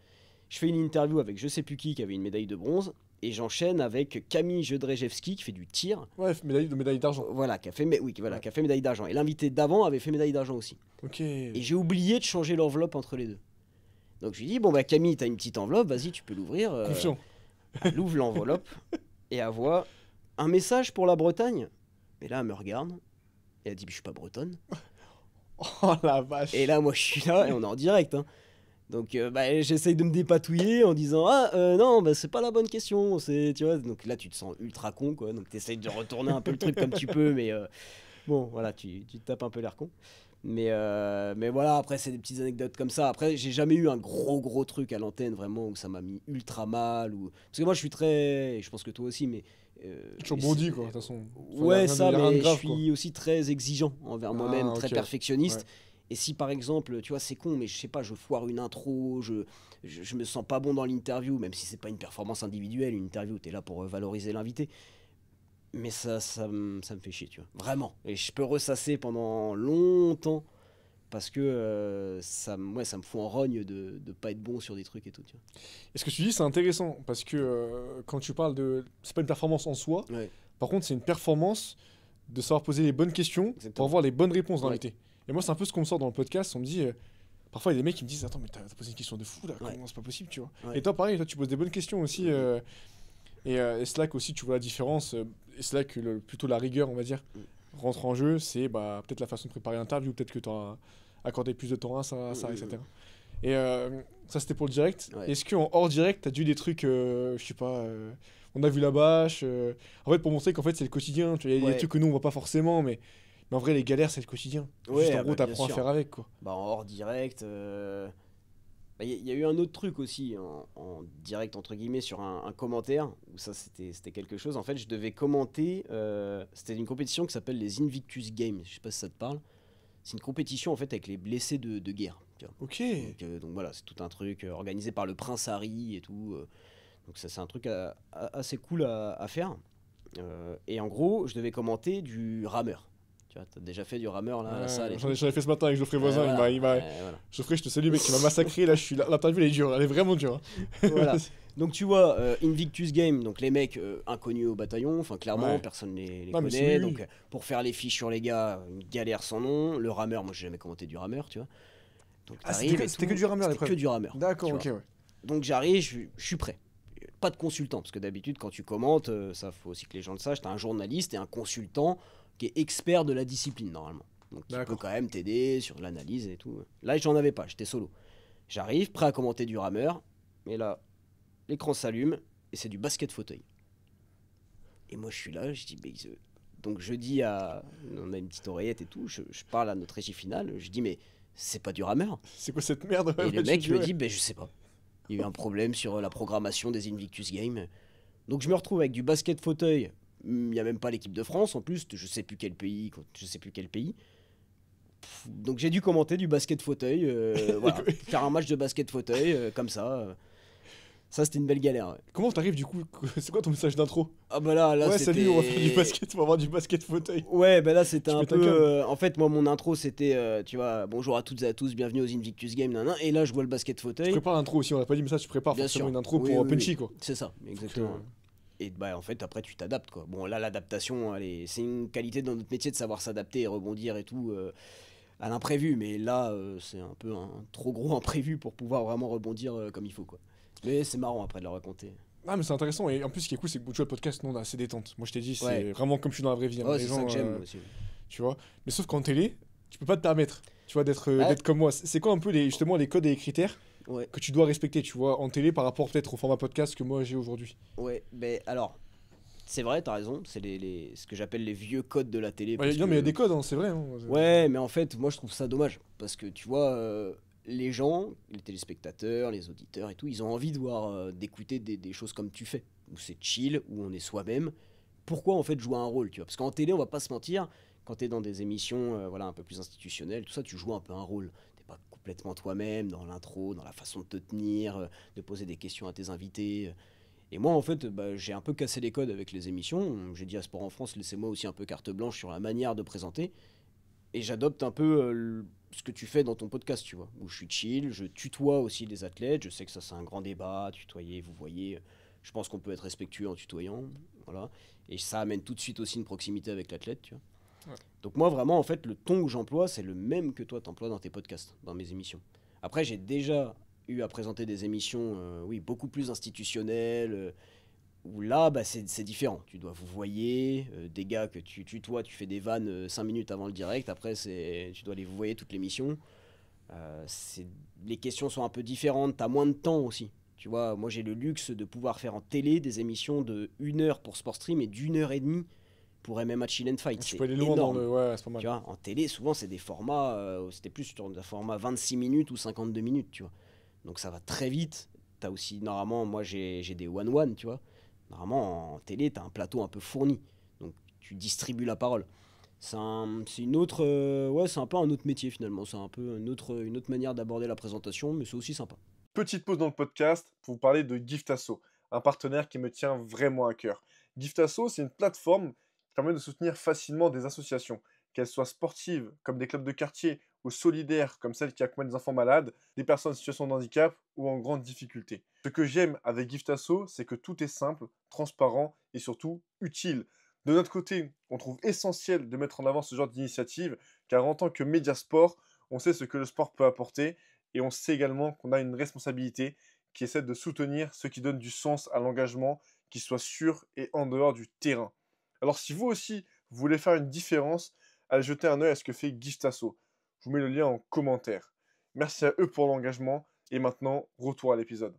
Je fais une interview avec je sais plus qui avait une médaille de bronze, et j'enchaîne avec Camille Jedrzejewski qui fait du tir, Ouais, médaille d'argent. voilà, qui a fait, Ouais. qui a fait médaille d'argent. Et l'invité d'avant avait fait médaille d'argent aussi. Ok. Et j'ai oublié de changer l'enveloppe entre les deux. Donc je lui dis, bon bah Camille, t'as une petite enveloppe, vas-y, tu peux l'ouvrir. Confiant. Elle ouvre l'enveloppe et elle voit un message pour la Bretagne. Et là, elle me regarde et elle dit, je suis pas bretonne. Oh la vache. Et là, moi, je suis là et on est en direct. Hein. Donc j'essaye de me dépatouiller en disant, non, bah, c'est pas la bonne question. Tu vois, donc là, tu te sens ultra con, quoi. Donc t'essayes de retourner un peu le truc comme tu peux, mais bon, voilà, tu te tapes un peu l'air con. Mais voilà, après, c'est des petites anecdotes comme ça. Après, j'ai jamais eu un gros truc à l'antenne, vraiment, où ça m'a mis ultra mal. Parce que moi, je suis très. Je pense que toi aussi, mais. Toujours bondi, quoi, de toute façon. Ouais, ça, rien de mais grave, je suis aussi très exigeant envers moi-même, très ok. perfectionniste. Ouais. Et si par exemple, tu vois, c'est con, mais je sais pas, je foire une intro, je me sens pas bon dans l'interview, même si c'est pas une performance individuelle, une interview, t'es là pour valoriser l'invité. Mais ça me fait chier, tu vois. Vraiment. Et je peux ressasser pendant longtemps parce que ça me fout en rogne de pas être bon sur des trucs et tout, tu Et ce que tu dis, c'est intéressant parce que quand tu parles de. C'est pas une performance en soi, vois. Ouais, par contre, c'est une performance de savoir poser les bonnes questions pour exactement. avoir les bonnes réponses Ouais. d'invité. Et moi, c'est un peu ce qu'on me sort dans le podcast. On me dit. Parfois, il y a des mecs qui me disent attends, mais t'as posé une question de fou là, Ouais. comment c'est pas possible, tu vois. Ouais. Et toi, pareil, toi, tu poses des bonnes questions aussi. Et Slack aussi, tu vois la différence. Et Slack, plutôt la rigueur, on va dire, rentre en jeu. C'est bah, peut-être la façon de préparer l'interview, peut-être que tu as accordé plus de temps à ça, etc. Et ça, c'était pour le direct. Ouais. Est-ce qu'en hors direct, t'as dû des trucs, je sais pas, on a vu la bâche. En fait, pour montrer qu'en fait, c'est le quotidien. Tu vois, il y a Ouais. des trucs que nous, on voit pas forcément, mais en vrai, les galères, c'est le quotidien. Ouais, Juste en ah gros, bah, bien t'apprends à sûr. faire avec, quoi. Bah, en hors direct, y a eu un autre truc aussi, en direct, entre guillemets, sur un commentaire, où ça, c'était quelque chose. En fait, je devais commenter, c'était une compétition qui s'appelle les Invictus Games, je sais pas si ça te parle. C'est une compétition, en fait, avec les blessés de guerre, tu vois. Ok. Donc voilà, c'est tout un truc organisé par le Prince Harry et tout. Donc ça, c'est un truc assez cool à faire. Et en gros, je devais commenter du rameur. Tu vois, t'as déjà fait du rameur là, à la salle et tout. J'en ai fait ce matin avec Geoffrey Voisin. Voilà, Il m'a... voilà. Geoffrey, je te salue, mec, il m'a massacré. Là, l'interview, elle est dure. Elle est vraiment dure. Hein. Voilà. Donc tu vois, Invictus Game, donc les mecs inconnus au bataillon, enfin clairement, Ouais. personne les Non, mais connaît. oui, oui. Donc pour faire les fiches sur les gars, une galère sans nom. Le rameur, moi j'ai jamais commenté du rameur, tu vois. Donc Ah, t'arrives et c'était tout, que du rameur, c'était l'épreuve. que du rameur. D'accord, tu ok, vois. ouais. Donc j'arrive, je suis prêt. Pas de consultant, parce que d'habitude quand tu commentes, ça faut aussi que les gens le sachent, t'as un journaliste et un consultant qui est expert de la discipline normalement. Donc qui peut D'accord. quand même t'aider sur l'analyse et tout. Là j'en avais pas, j'étais solo. J'arrive, prêt à commenter du rameur, et là, l'écran s'allume et c'est du basket fauteuil. Et moi je suis là, je dis, donc je dis on a une petite oreillette et tout, je parle à notre régie finale, je dis, mais c'est pas du rameur. C'est quoi cette merde? Et Ouais, le tu mec dis, me ouais. dit, je sais pas. Il y a eu un problème sur la programmation des Invictus Games. Donc je me retrouve avec du basket fauteuil. Il n'y a même pas l'équipe de France en plus, je sais plus quel pays. Donc j'ai dû commenter du basket fauteuil, voilà, faire un match de basket fauteuil comme ça. Ça c'était une belle galère. Ouais. Comment t'arrives du coup? C'est quoi ton message d'intro? Ah bah là Ouais, c'était. salut, on va faire du basket, on va avoir du basket fauteuil. Ouais, bah là c'était Tu un pètes un peu. câble. En fait, moi mon intro c'était, tu vois, bonjour à toutes et à tous, bienvenue aux Invictus Games, nanana, et là je vois le basket Tu fauteuil. prépares l'intro aussi, on a pas dit, mais ça, tu prépares Bien forcément sûr. une intro Oui, pour oui, punchy, oui. quoi. C'est ça, exactement. Donc, Et bah en fait après tu t'adaptes quoi. Bon là l'adaptation c'est une qualité dans notre métier de savoir s'adapter et rebondir et tout à l'imprévu, mais là c'est un peu un trop gros imprévu pour pouvoir vraiment rebondir comme il faut quoi. Mais c'est marrant après de le raconter. Ah, mais c'est intéressant, et en plus, ce qui est cool, c'est que tu vois, le podcast, nous, on a assez détente. Moi, je t'ai dit, c'est Ouais. vraiment comme je suis dans la vraie vie. Hein. Ouais, Les c'est ça gens, que j'aime aussi. tu vois. Mais sauf qu'en télé, tu peux pas te permettre, tu vois, d'être Ouais. d'être comme moi. C'est quoi un peu justement les codes et les critères Ouais, que tu dois respecter, tu vois, en télé par rapport peut-être au format podcast que moi j'ai aujourd'hui? ouais, mais alors c'est vrai, t'as raison, c'est ce que j'appelle les vieux codes de la télé. Ouais, parce non, mais il y a que- des codes, hein, c'est vrai. Hein. Ouais, mais en fait, moi je trouve ça dommage. Parce que tu vois, les gens, les téléspectateurs, les auditeurs et tout, ils ont envie de voir, d'écouter des choses comme tu fais. Où c'est chill, où on est soi-même. Pourquoi en fait jouer un rôle, tu vois? Parce qu'en télé, on va pas se mentir, quand t'es dans des émissions voilà, un peu plus institutionnelles, tout ça, tu joues un peu un rôle. T'es pas complètement toi-même dans l'intro, dans la façon de te tenir, de poser des questions à tes invités. Et moi, en fait, j'ai un peu cassé les codes avec les émissions. J'ai dit à Sport en France, laissez-moi aussi un peu carte blanche sur la manière de présenter. Et j'adopte un peu ce que tu fais dans ton podcast, tu vois, où je suis chill, je tutoie aussi les athlètes, je sais que ça c'est un grand débat, tutoyer, vous voyez, je pense qu'on peut être respectueux en tutoyant, voilà, et ça amène tout de suite aussi une proximité avec l'athlète, tu vois. Ouais. Donc moi vraiment en fait le ton que j'emploie c'est le même que toi t'emploies dans tes podcasts, dans mes émissions. Après j'ai déjà eu à présenter des émissions oui beaucoup plus institutionnelles où là bah, c'est différent. Tu dois vous voyer des gars que tu tutoies, tu fais des vannes 5 minutes avant le direct, après tu dois les vous voyer toute l'émission. Les questions sont un peu différentes, t'as moins de temps aussi. Tu vois, moi j'ai le luxe de pouvoir faire en télé des émissions de 1 heure pour Sport Stream et d'1 heure et demie pour MMA Chill and Fight. Tu C'est peux aller loin dans énorme. le. Ouais, c'est pas mal. Tu vois, en télé, souvent, c'est des formats, c'était plus sur un format 26 minutes ou 52 minutes, tu vois. Donc ça va très vite. T'as aussi, normalement, moi j'ai des one-one, tu vois. Normalement, en télé, t'as un plateau un peu fourni. Donc tu distribues la parole. C'est une autre, ouais, c'est un peu un autre métier finalement. C'est un peu une autre manière d'aborder la présentation, mais c'est aussi sympa. Petite pause dans le podcast pour vous parler de Giftasso, un partenaire qui me tient vraiment à cœur. Giftasso, c'est une plateforme qui permet de soutenir facilement des associations, qu'elles soient sportives, comme des clubs de quartier, ou solidaires, comme celles qui accompagnent des enfants malades, des personnes en situation de handicap ou en grande difficulté. Ce que j'aime avec Giftasso, c'est que tout est simple, transparent et surtout utile. De notre côté, on trouve essentiel de mettre en avant ce genre d'initiative, car en tant que média sport, on sait ce que le sport peut apporter, et on sait également qu'on a une responsabilité qui est celle de soutenir ceux qui donnent du sens à l'engagement, qui soit sur et en dehors du terrain. Alors si vous aussi, vous voulez faire une différence, allez jeter un œil à ce que fait Giftasso. Je vous mets le lien en commentaire. Merci à eux pour l'engagement, et maintenant, retour à l'épisode.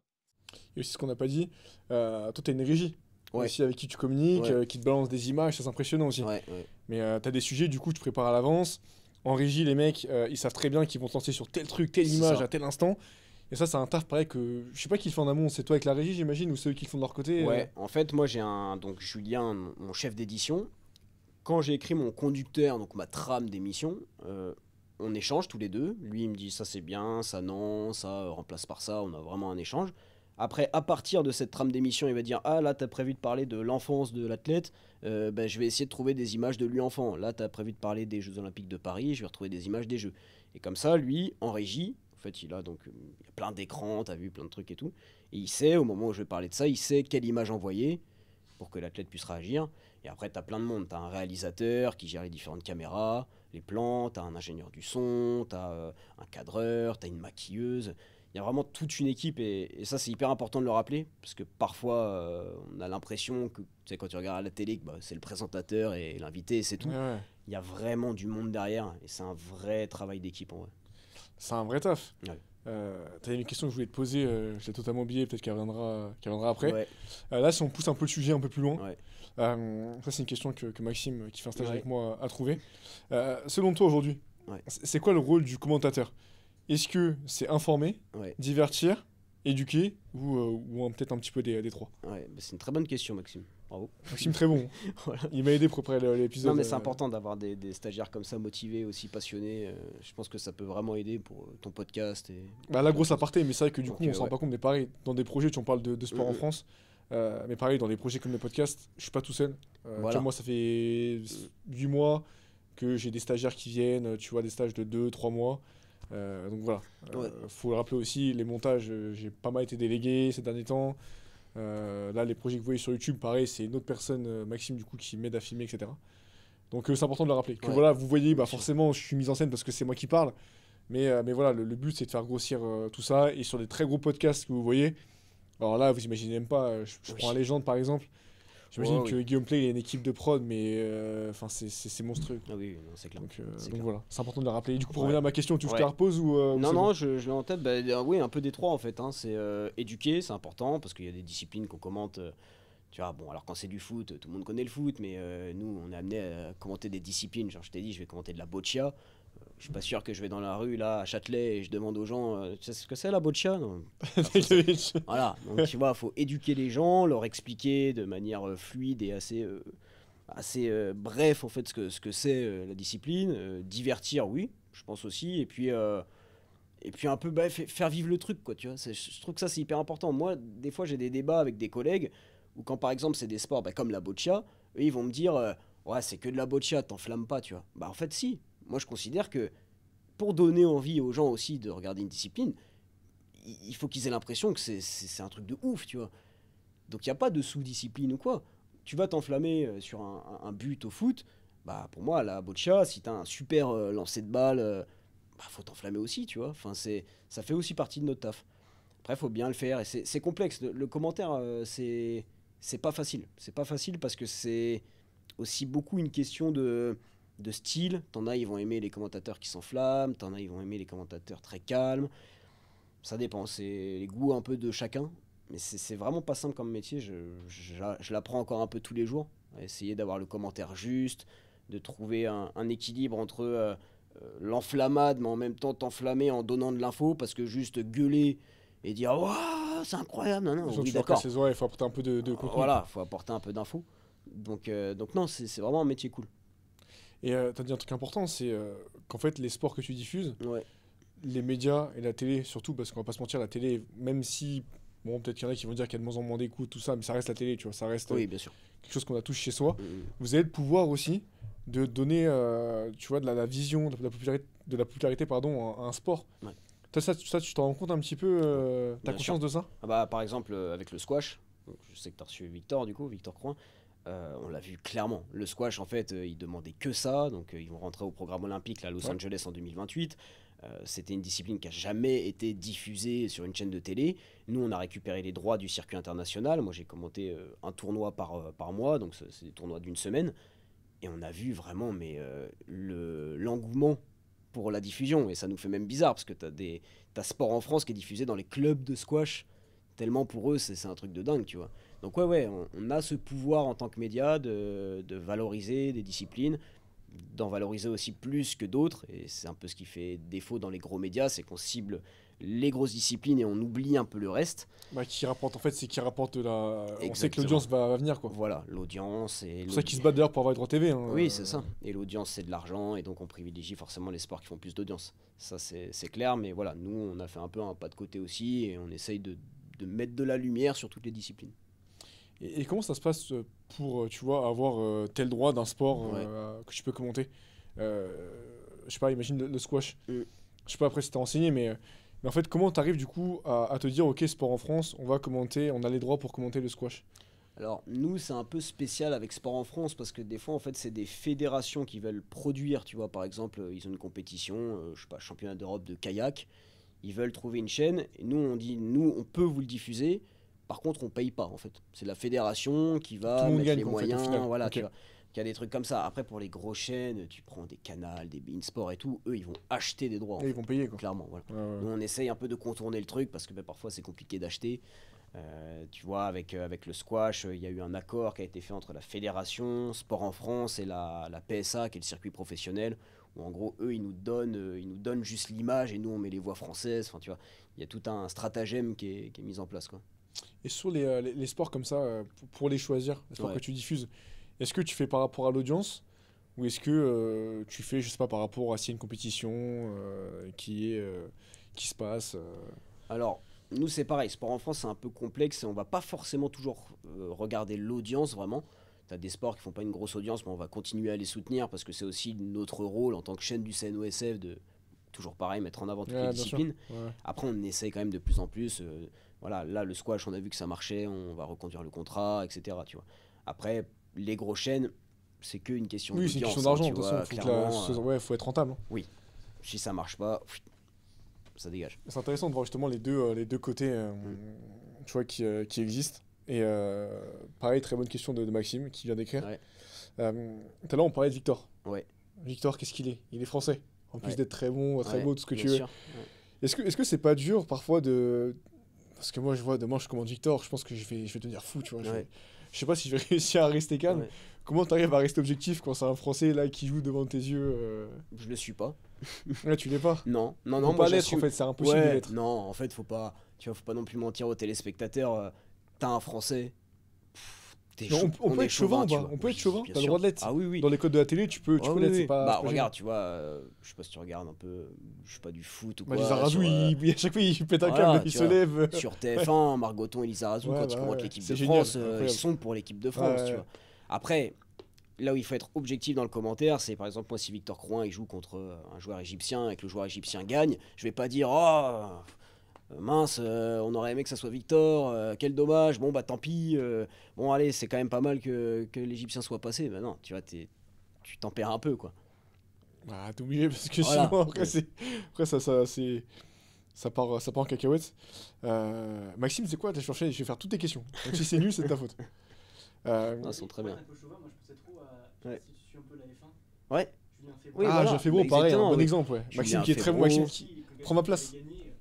Et aussi, ce qu'on n'a pas dit, toi, tu as une régie. Ouais. Aussi avec qui tu communiques, Ouais. qui te balance des images, ça c'est impressionnant aussi. Ouais. Mais tu as des sujets, du coup, tu prépares à l'avance. En régie, les mecs, ils savent très bien qu'ils vont te lancer sur tel truc, telle C'est image ça. à tel instant. Et ça, c'est un taf pareil que je sais pas qui le fait en amont. C'est toi avec la régie, j'imagine, ou ceux qui le font de leur côté. Ouais, en fait, moi donc Julien, mon chef d'édition, quand j'ai écrit mon conducteur, donc ma trame d'émission, on échange tous les deux. Lui, il me dit ça c'est bien, ça non, ça remplace par ça, on a vraiment un échange. Après, à partir de cette trame d'émission, il va dire ah là, t'as prévu de parler de l'enfance de l'athlète, ben, je vais essayer de trouver des images de lui enfant. Là, t'as prévu de parler des Jeux Olympiques de Paris, je vais retrouver des images des Jeux. Et comme ça, lui, en régie, en fait, il y a plein d'écrans, t'as vu plein de trucs et tout. Et il sait, au moment où je vais parler de ça, il sait quelle image envoyer pour que l'athlète puisse réagir. Et après, t'as plein de monde. T'as un réalisateur qui gère les différentes caméras, les plans, t'as un ingénieur du son, t'as un cadreur, t'as une maquilleuse. Il y a vraiment toute une équipe et ça, c'est hyper important de le rappeler parce que parfois, on a l'impression que, tu sais, quand tu regardes à la télé, que bah, c'est le présentateur et l'invité et c'est tout. Ouais. Il y a vraiment du monde derrière et c'est un vrai travail d'équipe en vrai. C'est un vrai taf. Ouais. T'as une question que je voulais te poser, je l'ai totalement oublié, peut-être qu'elle reviendra après. Ouais. Là, si on pousse un peu le sujet un peu plus loin, Ouais. ça c'est une question que Maxime, qui fait un stage Ouais. avec moi, a trouvé. Selon toi aujourd'hui, Ouais. c'est quoi le rôle du commentateur? Est-ce que c'est informer, Ouais. divertir, éduquer ou peut-être un petit peu des trois? Ouais. Bah, c'est une très bonne question, Maxime. Bravo. Maxime, très bon. Voilà. Il m'a aidé pour préparer l'épisode. Non, mais c'est important d'avoir des stagiaires comme ça, motivés, aussi passionnés. Je pense que ça peut vraiment aider pour ton podcast. Bah, la grosse aparté, mais c'est vrai que du Donc, coup, on se rend ouais. pas compte. Mais pareil, dans des projets, tu en parles de sport en Mhm. France. Mais pareil, dans des projets comme le podcast, je suis pas tout seul. Tu Voilà. vois, moi, ça fait 8 mois que j'ai des stagiaires qui viennent, tu vois, des stages de 2-3 mois. Donc voilà. Ouais. Faut le rappeler aussi, les montages, j'ai pas mal été délégué ces derniers temps. Là, les projets que vous voyez sur YouTube, pareil, c'est une autre personne, Maxime, du coup, qui m'aide à filmer, etc. Donc c'est important de le rappeler. Que Ouais. voilà, vous voyez, bah, Bien sûr. forcément, je suis mise en scène parce que c'est moi qui parle. Mais voilà, le but, c'est de faire grossir tout ça. Et sur des très gros podcasts que vous voyez, alors là, vous imaginez même pas, je Oui. prends un légende par exemple. J'imagine Ouais, que oui. Guillaume Play, il a une équipe de prod, mais enfin, c'est monstrueux. Ah oui, non, c'est clair. Donc, C'est donc clair. voilà, c'est important de le rappeler. Et du coup, pour Ouais. revenir à ma question, tu veux que je te Ouais. la repose ou Non, c'est non, bon je l'ai en tête. Bah, oui, un peu des trois en fait. Hein. C'est éduquer, c'est important parce qu'il y a des disciplines qu'on commente. Tu vois, bon, alors quand c'est du foot, tout le monde connaît le foot, mais nous, on est amené à commenter des disciplines. Genre, je t'ai dit, je vais commenter de la boccia. Je suis pas sûr que je vais dans la rue là à Châtelet et je demande aux gens, tu sais ce que c'est la boccia? Non. Voilà, donc tu vois, il faut éduquer les gens, leur expliquer de manière fluide et assez bref en fait ce que c'est la discipline, divertir, oui, je pense aussi, et puis un peu bah, faire vivre le truc, quoi, tu vois. Je trouve que ça c'est hyper important. Moi, des fois, j'ai des débats avec des collègues où quand par exemple c'est des sports bah, comme la boccia, eux ils vont me dire ouais, c'est que de la boccia, t'enflamme pas, tu vois. Bah en fait, si. Moi, je considère que pour donner envie aux gens aussi de regarder une discipline, il faut qu'ils aient l'impression que c'est un truc de ouf, tu vois. Donc il n'y a pas de sous-discipline ou quoi. Tu vas t'enflammer sur un but au foot, bah pour moi, la boccia, si t'as un super lancer de balle, bah faut t'enflammer aussi, tu vois. Enfin, ça fait aussi partie de notre taf. Après, faut bien le faire et c'est complexe. Le commentaire, c'est pas facile. C'est pas facile parce que c'est aussi beaucoup une question de style. T'en as, ils vont aimer les commentateurs qui s'enflamment, t'en as, ils vont aimer les commentateurs très calmes. Ça dépend, c'est les goûts un peu de chacun. Mais c'est vraiment pas simple comme métier. Je l'apprends encore un peu tous les jours. À essayer d'avoir le commentaire juste, de trouver un équilibre entre l'enflammade, mais en même temps t'enflammer en donnant de l'info, parce que juste gueuler et dire waouh, c'est incroyable, non, non, Genre, oui, tu vois qu'à d'accord. ses oreilles, il faut apporter un peu de contenu. Voilà, faut apporter un peu d'infos. Donc non, c'est vraiment un métier cool. Et tu as dit un truc important, c'est qu'en fait, les sports que tu diffuses, Ouais, les médias et la télé, surtout, parce qu'on va pas se mentir, la télé, même si, bon, peut-être qu'il y en a qui vont dire qu'il y a de moins en moins d'écoute, tout ça, mais ça reste la télé, tu vois, ça reste oui, bien sûr. quelque chose qu'on a tous chez soi. Mm. Vous avez le pouvoir aussi de donner, tu vois, de la vision, de la popularité, pardon, à un sport. Ouais. Ça, tu t'en rends compte un petit peu, t'as Bien conscience de ça? Ah bah, par exemple, avec le squash, donc, je sais que tu as reçu Victor, du coup, Victor Croin, on l'a vu clairement. Le squash, en fait, ils demandaient que ça, donc ils vont rentrer au programme olympique là, à Los Ouais. Angeles en 2028. C'était une discipline qui a jamais été diffusée sur une chaîne de télé. Nous, on a récupéré les droits du circuit international. Moi, j'ai commenté un tournoi par mois, donc c'est des tournois d'une semaine. Et on a vu vraiment l'engouement pour la diffusion. Et ça nous fait même bizarre, parce que t'as Sport en France qui est diffusé dans les clubs de squash. Tellement pour eux, c'est un truc de dingue, tu vois. Donc ouais, on a ce pouvoir en tant que média de valoriser des disciplines, d'en valoriser aussi plus que d'autres. Et c'est un peu ce qui fait défaut dans les gros médias, c'est qu'on cible les grosses disciplines et on oublie un peu le reste. Bah, qui rapporte, en fait, c'est qui rapporte de la. On sait que Exactement. l'audience va venir, quoi. Voilà, l'audience et C'est pour ça qu'ils se battent d'ailleurs pour avoir les droits TV. Hein. oui, c'est ça. Et l'audience, c'est de l'argent, et donc on privilégie forcément les sports qui font plus d'audience. Ça, c'est clair, mais voilà, nous, on a fait un peu un pas de côté aussi, et on essaye de mettre de la lumière sur toutes les disciplines. Et comment ça se passe pour, tu vois, avoir tel droit d'un sport Ouais. que tu peux commenter? Euh, je sais pas, imagine le squash. Mm. Je sais pas après si t'as renseigné, mais en fait, comment t'arrives du coup à te dire, ok, sport en France, on va commenter, on a les droits pour commenter le squash? Alors, nous, c'est un peu spécial avec Sport en France, parce que des fois, en fait, c'est des fédérations qui veulent produire, tu vois, par exemple, ils ont une compétition, je sais pas, championnat d'Europe de kayak, ils veulent trouver une chaîne, et nous, on dit, nous, on peut vous le diffuser, par contre, on paye pas, en fait. C'est la fédération qui Tout va le monde mettre gagne, les quoi, en fait, au moyens, final. voilà, Ok. tu vois. Il y a des trucs comme ça. Après, pour les grosses chaînes, tu prends des Canal, des beIN Sport et tout, eux, ils vont acheter des droits, en Et ils fait, vont payer, quoi. clairement, voilà. Ouais, ouais. Nous, on essaye un peu de contourner le truc, parce que ben, parfois, c'est compliqué d'acheter. Tu vois, avec le squash, il y a eu un accord qui a été fait entre la fédération, Sport en France et la PSA, qui est le circuit professionnel, où en gros, eux, ils nous donnent juste l'image et nous, on met les voix françaises. Enfin, tu vois, il y a tout un stratagème qui est mis en place, quoi. Et sur les sports comme ça, pour les choisir, les sports Ouais. que tu diffuses, est-ce que tu fais par rapport à l'audience ou est-ce que tu fais, je sais pas, par rapport à s'il y a une compétition qui se passe Alors, nous, c'est pareil. Sport en France, c'est un peu complexe et on va pas forcément toujours regarder l'audience, vraiment. Tu as des sports qui font pas une grosse audience, mais on va continuer à les soutenir parce que c'est aussi notre rôle en tant que chaîne du CNOSF de, toujours pareil, mettre en avant toutes les Ouais, bien sûr. disciplines. Ouais. Après, on essaye quand même de plus en plus. Voilà, là, le squash, on a vu que ça marchait, on va reconduire le contrat, etc. Tu vois. Après, les grosses chaînes, c'est qu'une question Oui, c'est une d'audience, question d'argent, tu de toute vois, façon. clairement. Ouais, faut être rentable. Hein. Oui, si ça marche pas, ça dégage. C'est intéressant de voir justement les deux côtés tu vois, qui existent. Et pareil, très bonne question de Maxime qui vient d'écrire. Ouais. Tout à l'heure, on parlait de Victor. Ouais. Victor, qu'est-ce qu'il est? Il est français. En plus Ouais. d'être très bon, très Ouais, beau, tout ce que bien tu veux. sûr. Ouais. Est-ce que c'est pas dur parfois de. Parce que moi, je vois, demain, je commande Victor, je pense que je vais devenir fou, tu vois. Ouais. Je sais pas si je vais réussir à rester calme. Ouais. Comment t'arrives à rester objectif quand c'est un Français là qui joue devant tes yeux Je le suis pas. Là, tu l'es pas. Non, non, Faut non, pas moi l'être, j'assume. en fait, c'est impossible de Ouais, l'être. non, en fait, faut pas, tu vois, faut pas non plus mentir aux téléspectateurs. T'as un Français, t'es Non, chau- on peut est être chauvin, tu bah, vois. on peut être Oui, chauvin, bien t'as le sûr. droit de l'être. Ah oui, oui. Dans les codes de la télé, tu peux Ah oui, l'être, oui. c'est pas. Bah c'est pas regarde, tu vois, je sais pas si tu regardes un peu, je sais pas, du foot ou Bah, quoi. Lisa Razou, à chaque fois, il pète un Voilà, câble, il tu se vois. lève. Sur TF1, Margoton et Lisa Razou, Ouais, quand ils bah commentent ouais, l'équipe c'est de génial, France, incroyable. ils sont pour l'équipe de France, Ouais, tu ouais. vois. Après, là où il faut être objectif dans le commentaire, c'est par exemple moi si Victor Crouin il joue contre un joueur égyptien et que le joueur égyptien gagne, je vais pas dire oh mince, on aurait aimé que ça soit Victor, quel dommage, bon bah tant pis, bon allez c'est quand même pas mal que l'Égyptien soit passé, bah non, tu vois, tu t'en perds un peu quoi. Ah, t'es obligé parce que Voilà. sinon après, ça part en cacahuète. Maxime, c'est quoi? Je vais faire toutes tes questions. Donc si c'est nul, c'est de ta faute. Non, ils sont très bien. Moi, je pensais trop à. Ouais. Si tu suis un peu la F1, Ouais. Julien Febvre. Oui, Ah, voilà, j'ai fait beau, pareil, un exactement, bon oui. exemple, ouais. Julien Maxime qui est très bon, Febvre. Maxime qui prend ma place.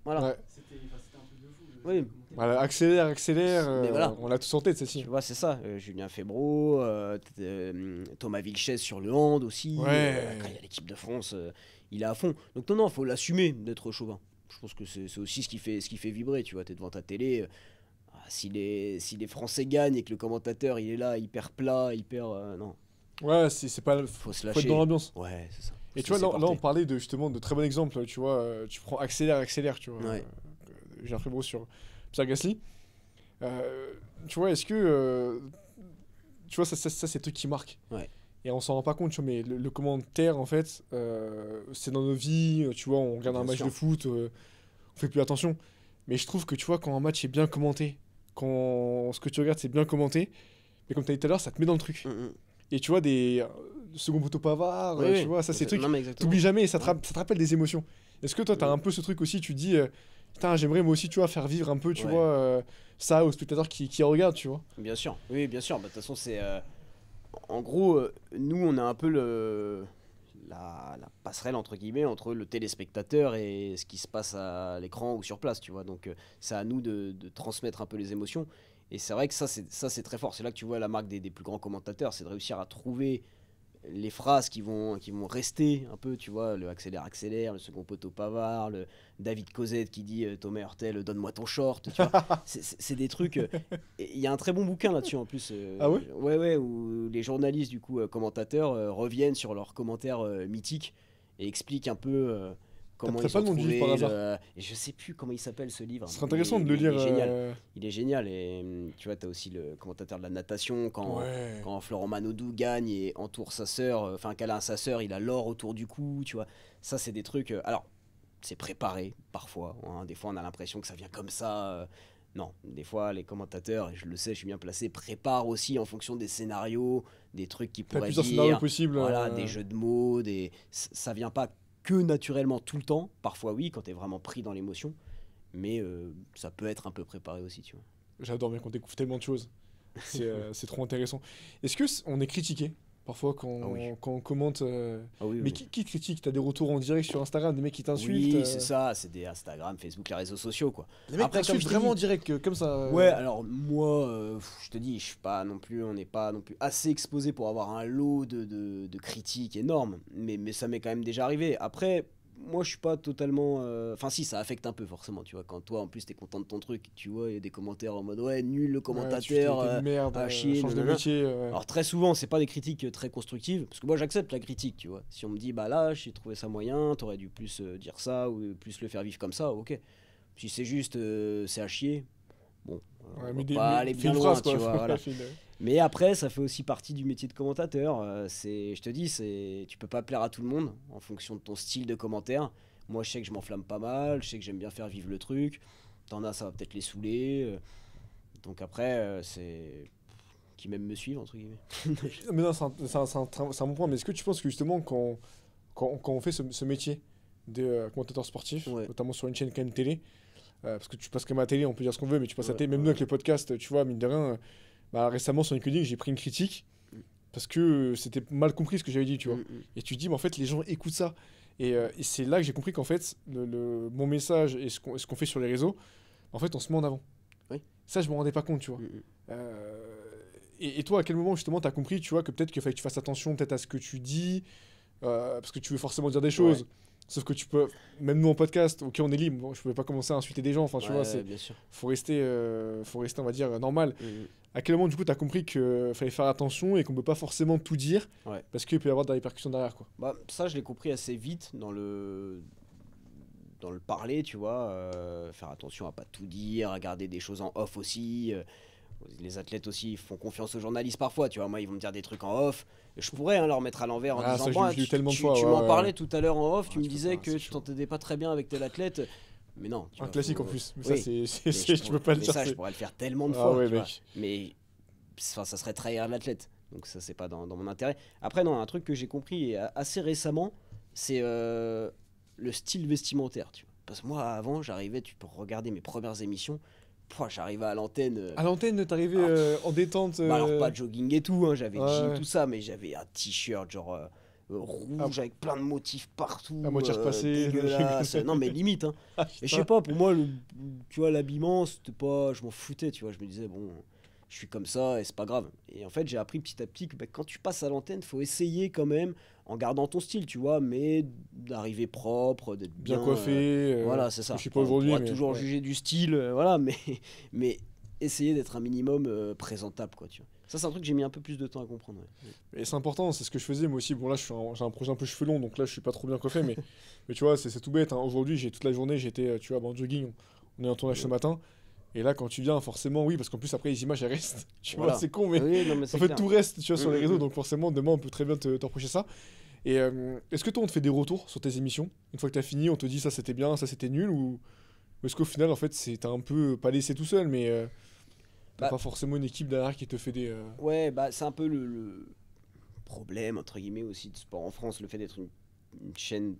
Voilà. Ouais. C'était un truc de fou. Oui. Voilà, accélère, Mais voilà. on l'a tous en tête celle-ci. Tu vois, c'est ça. Julien Febvre, Thomas Vilches sur le hand aussi. Ouais. Quand il y a l'équipe de France, il est à fond. Donc non, faut l'assumer d'être chauvin. Je pense que c'est aussi ce qui fait vibrer. Tu vois, t'es devant ta télé. Si les Français gagnent et que le commentateur il est là hyper plat, non, Ouais, c'est pas. faut se Faut être lâcher. dans l'ambiance. Ouais, c'est ça. Et Faut tu vois, se là, laisser on porter. parlait justement de très bon exemples. Tu vois, tu prends accélère, tu vois. Ouais. J'ai un frérot sur Pierre Gasly. Tu vois, est-ce que. Tu vois, ça c'est le truc qui marque. Ouais. Et on s'en rend pas compte, tu vois, mais le commentaire, en fait, c'est dans nos vies. Tu vois, on regarde un Bien match sûr. de foot, on fait plus attention. Mais je trouve que, tu vois, quand un match est bien commenté, quand ce que tu regardes, c'est bien commenté, mais comme tu as dit tout à l'heure, ça te met dans le truc. Et tu vois, des second poteau Pavard, Oui, tu vois, ça, c'est des trucs. Non, mais exactement. T'oublies jamais et ça te rappelle des émotions. Est-ce que toi, t'as un peu ce truc aussi, tu te dis, putain, j'aimerais moi aussi, tu vois, faire vivre un peu, tu Ouais. vois, ça aux spectateurs qui regardent, tu vois. Bien sûr, oui, bien sûr. Bah, de toute façon, c'est. En gros, nous, on a un peu la passerelle, entre guillemets, entre le téléspectateur et ce qui se passe à l'écran ou sur place, tu vois. Donc, c'est à nous de transmettre un peu les émotions. Et c'est vrai que ça, c'est très fort. C'est là que tu vois la marque des plus grands commentateurs, c'est de réussir à trouver les phrases qui vont rester un peu, tu vois, le accélère, le second poteau Pavard, le David Cosette qui dit Thomas Hurtel, donne-moi ton short, tu vois. C'est des trucs. Et il y a un très bon bouquin là-dessus en plus. Ah ouais Ouais, où les journalistes, du coup, commentateurs, reviennent sur leurs commentaires mythiques et expliquent un peu comment T'as ils pas ont le nom du trouvé. livre par hasard Et je sais plus comment il s'appelle ce livre. Ce serait intéressant de le Il lire. est génial. Il est génial. Et tu vois, t'as aussi le commentateur de la natation Ouais. quand Florent Manodou gagne et entoure sa sœur, enfin câlin à sa sœur, il a l'or autour du cou, tu vois. Ça, c'est des trucs. Alors, c'est préparé parfois. Hein. Des fois, on a l'impression que ça vient comme ça. Non, des fois, les commentateurs, et je le sais, je suis bien placé, préparent aussi en fonction des scénarios, des trucs qu'ils T'as pourraient plusieurs scénarios dire. possibles. Voilà, des jeux de mots, ça vient pas que naturellement tout le temps. Parfois, oui, quand t'es vraiment pris dans l'émotion. Mais ça peut être un peu préparé aussi, tu vois. J'adore bien qu'on découvre tellement de choses. C'est trop intéressant. Est-ce que on est critiqué parfois quand, Ah oui. quand on commente Ah oui, Mais oui. qui critique? T'as des retours en direct sur Instagram, des mecs qui t'insultent Oui, c'est ça, c'est des Instagram, Facebook, les réseaux sociaux, quoi. Les mecs Après, comme t'insultent je t'ai vraiment en dit- direct, comme ça. Ouais, alors moi, je te dis, je suis pas non plus, on n'est pas non plus assez exposé pour avoir un lot de critiques énormes, mais ça m'est quand même déjà arrivé. Après, moi, je suis pas totalement, enfin si, ça affecte un peu forcément, tu vois. Quand toi, en plus, t'es content de ton truc, tu vois, il y a des commentaires en mode ouais, nul le Ouais, commentateur. t'es une merde, à chier, change de nanana. métier. Alors très souvent, c'est pas des critiques très constructives, parce que moi j'accepte la critique, tu vois. Si on me dit bah là, j'ai trouvé ça moyen, t'aurais dû plus dire ça ou plus le faire vivre comme ça, ok. Si c'est juste c'est à chier, bon, Ouais, on mais va pas aller fais bien une loin, phrase, tu quoi. vois. Voilà. Fais une- Mais après, ça fait aussi partie du métier de commentateur. Je te dis, tu peux pas plaire à tout le monde en fonction de ton style de commentaire. Moi, je sais que je m'enflamme pas mal, je sais que j'aime bien faire vivre le truc. T'en as, ça va peut-être les saouler. Donc après, c'est qui même me suivent entre guillemets. Mais non, c'est un bon point. Mais est-ce que tu penses que justement, quand on fait ce métier de commentateur sportif, Ouais. notamment sur une chaîne quand même télé, parce que tu passes quand même à la télé, on peut dire ce qu'on veut, mais tu passes à la Ouais, télé, même ouais. nous avec les podcasts, tu vois, mine de rien, bah, récemment sur LinkedIn, j'ai pris une critique parce que c'était mal compris ce que j'avais dit, tu vois. Et tu te dis, mais en fait, les gens écoutent ça. Et c'est là que j'ai compris qu'en fait, mon message et ce qu'on fait sur les réseaux, en fait, on se met en avant. Oui. Ça, je me rendais pas compte, tu vois. Et toi, à quel moment justement t'as compris, tu vois, que peut-être qu'il fallait que tu fasses attention peut-être à ce que tu dis, parce que tu veux forcément dire des choses. Ouais. Sauf que tu peux, même nous en podcast, ok, on est libre. Bon, je pouvais pas commencer à insulter des gens. Enfin, tu vois, c'est bien sûr. faut rester, on va dire, normal. À quel moment, du coup, t'as compris qu'il fallait faire attention et qu'on peut pas forcément tout dire, Ouais. parce qu'il peut y avoir des répercussions derrière, quoi. Bah, ça, je l'ai compris assez vite dans le parler, tu vois. Faire attention à pas tout dire, à garder des choses en off aussi. Les athlètes aussi ils font confiance aux journalistes parfois, tu vois. Moi, ils vont me dire des trucs en off. Je pourrais leur mettre à l'envers en Ah, disant ça, bon, je l'ai eu tellement de tu fois, tu ouais, m'en ouais. parlais tout à l'heure en off, Ouais, tu me je peux disais pas, que c'est tu chaud. t'entendais pas très bien avec tel athlète. Mais non. Tu Un vois, classique faut- en plus. Mais oui. ça, c'est, Mais tu peux pas le mais dire. ça, je c'est- pourrais le faire tellement de Ah fois. ouais, tu vois. mec. Mais enfin, ça serait trahir l'athlète. Donc ça, c'est pas dans mon intérêt. Après, non, un truc que j'ai compris assez récemment, c'est le style vestimentaire. Tu vois. Parce que moi, avant, j'arrivais, tu peux regarder mes premières émissions, pouah, j'arrivais à l'antenne. À l'antenne, t'arrivais en détente. Bah alors pas jogging et tout, hein, j'avais Ouais, jean ouais. tout ça, mais j'avais un t-shirt genre rouge avec plein de motifs partout, À moitié repassé, dégueulasse. Non mais limite. Hein. Ah, Et je sais putain. pas, pour moi, tu vois, l'habillement, c'était pas, je m'en foutais, tu vois, je me disais bon, je suis comme ça et c'est pas grave. Et en fait, j'ai appris petit à petit que bah, quand tu passes à l'antenne, faut essayer quand même, en gardant ton style, tu vois, mais d'arriver propre, d'être Bien bien, coiffé. voilà, c'est ça. Je sais pas On aujourd'hui, pourra mais. toujours ouais. juger du style, voilà, mais essayer d'être un minimum présentable, quoi, tu vois. Ça, c'est un truc que j'ai mis un peu plus de temps à comprendre. Ouais. Et c'est important, c'est ce que je faisais moi aussi. Bon, là, j'ai un projet un peu cheveux longs, donc là, je suis pas trop bien coiffé, mais tu vois, c'est tout bête. Hein. Aujourd'hui, toute la journée, j'étais, tu vois, en jogging. On est en tournage ce matin. Et là, quand tu viens, forcément, oui, parce qu'en plus, après, les images, elles restent. Tu Voilà. vois, c'est con, mais. Oui, non, mais En c'est fait, clair. tout reste, tu vois, sur les Mm, réseaux, mm. donc forcément, demain, on peut très bien te reprocher ça. Et est-ce que toi, on te fait des retours sur tes émissions? Une fois que t'as fini, on te dit ça c'était bien, ça c'était nul, ou est-ce qu'au final, en fait, t'as un peu pas laissé tout seul, mais t'as Bah- pas forcément une équipe derrière qui te fait des. Ouais, bah c'est un peu le problème, entre guillemets, aussi de sport en France, le fait d'être une chaîne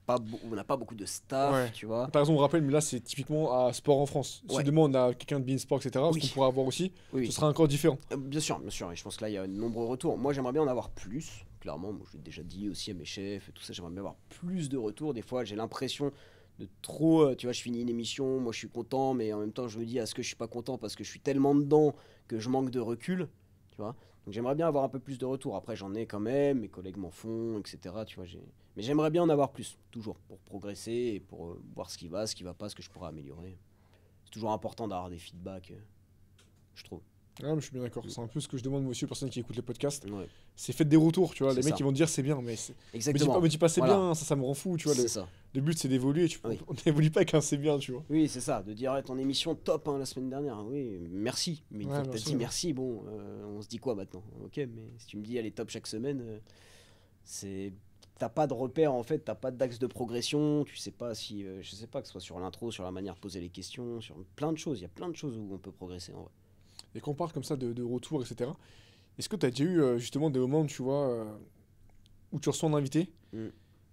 où on n'a pas beaucoup de staff, Ouais. tu vois. T'as raison, on me rappelle, mais là, c'est typiquement à Sport en France. Si Ouais. demain on a quelqu'un de Beansport, etc., Oui. ce qu'on pourra avoir aussi, Oui, ce sera encore différent. bien sûr, et je pense que là, il y a de nombreux retours. Moi, j'aimerais bien en avoir plus, clairement. Moi, je l'ai déjà dit aussi à mes chefs et tout ça, j'aimerais bien avoir plus de retours. Des fois, j'ai l'impression de trop, tu vois, je finis une émission, moi, je suis content, mais en même temps, je me dis, est-ce que je suis pas content parce que je suis tellement dedans que je manque de recul, tu vois. Donc, j'aimerais bien avoir un peu plus de retours. Après, j'en ai quand même, mes collègues m'en font, etc., tu vois. Mais j'aimerais bien en avoir plus, toujours, pour progresser et pour voir ce qui va pas, ce que je pourrais améliorer. C'est toujours important d'avoir des feedbacks, je trouve. Ah, mais je suis bien d'accord. C'est un peu ce que je demande moi aussi aux personnes qui écoutent les podcasts. Ouais. C'est faites des retours, tu vois. Les C'est mecs, ça. ils vont te dire c'est bien, mais Exactement. me dis pas c'est Voilà. bien, ça me rend fou, tu vois. C'est ça. Le but, c'est d'évoluer. Oui. On n'évolue pas qu'un c'est bien, tu vois. Oui, c'est ça, de dire ton émission top hein, la semaine dernière. Oui, merci. Mais une Ouais, fois que bien t'as sûr. dit merci, bon, on se dit quoi maintenant? Ok, mais si tu me dis elle est top chaque semaine, c'est. T'as pas de repère en fait, t'as pas d'axe de progression, tu sais pas si. Je sais pas, que ce soit sur l'intro, sur la manière de poser les questions, sur plein de choses. Il y a plein de choses où on peut progresser en vrai. Et qu'on parle comme ça de retour, etc. Est-ce que tu as déjà eu justement des moments, tu vois, où tu reçois un invité Mm.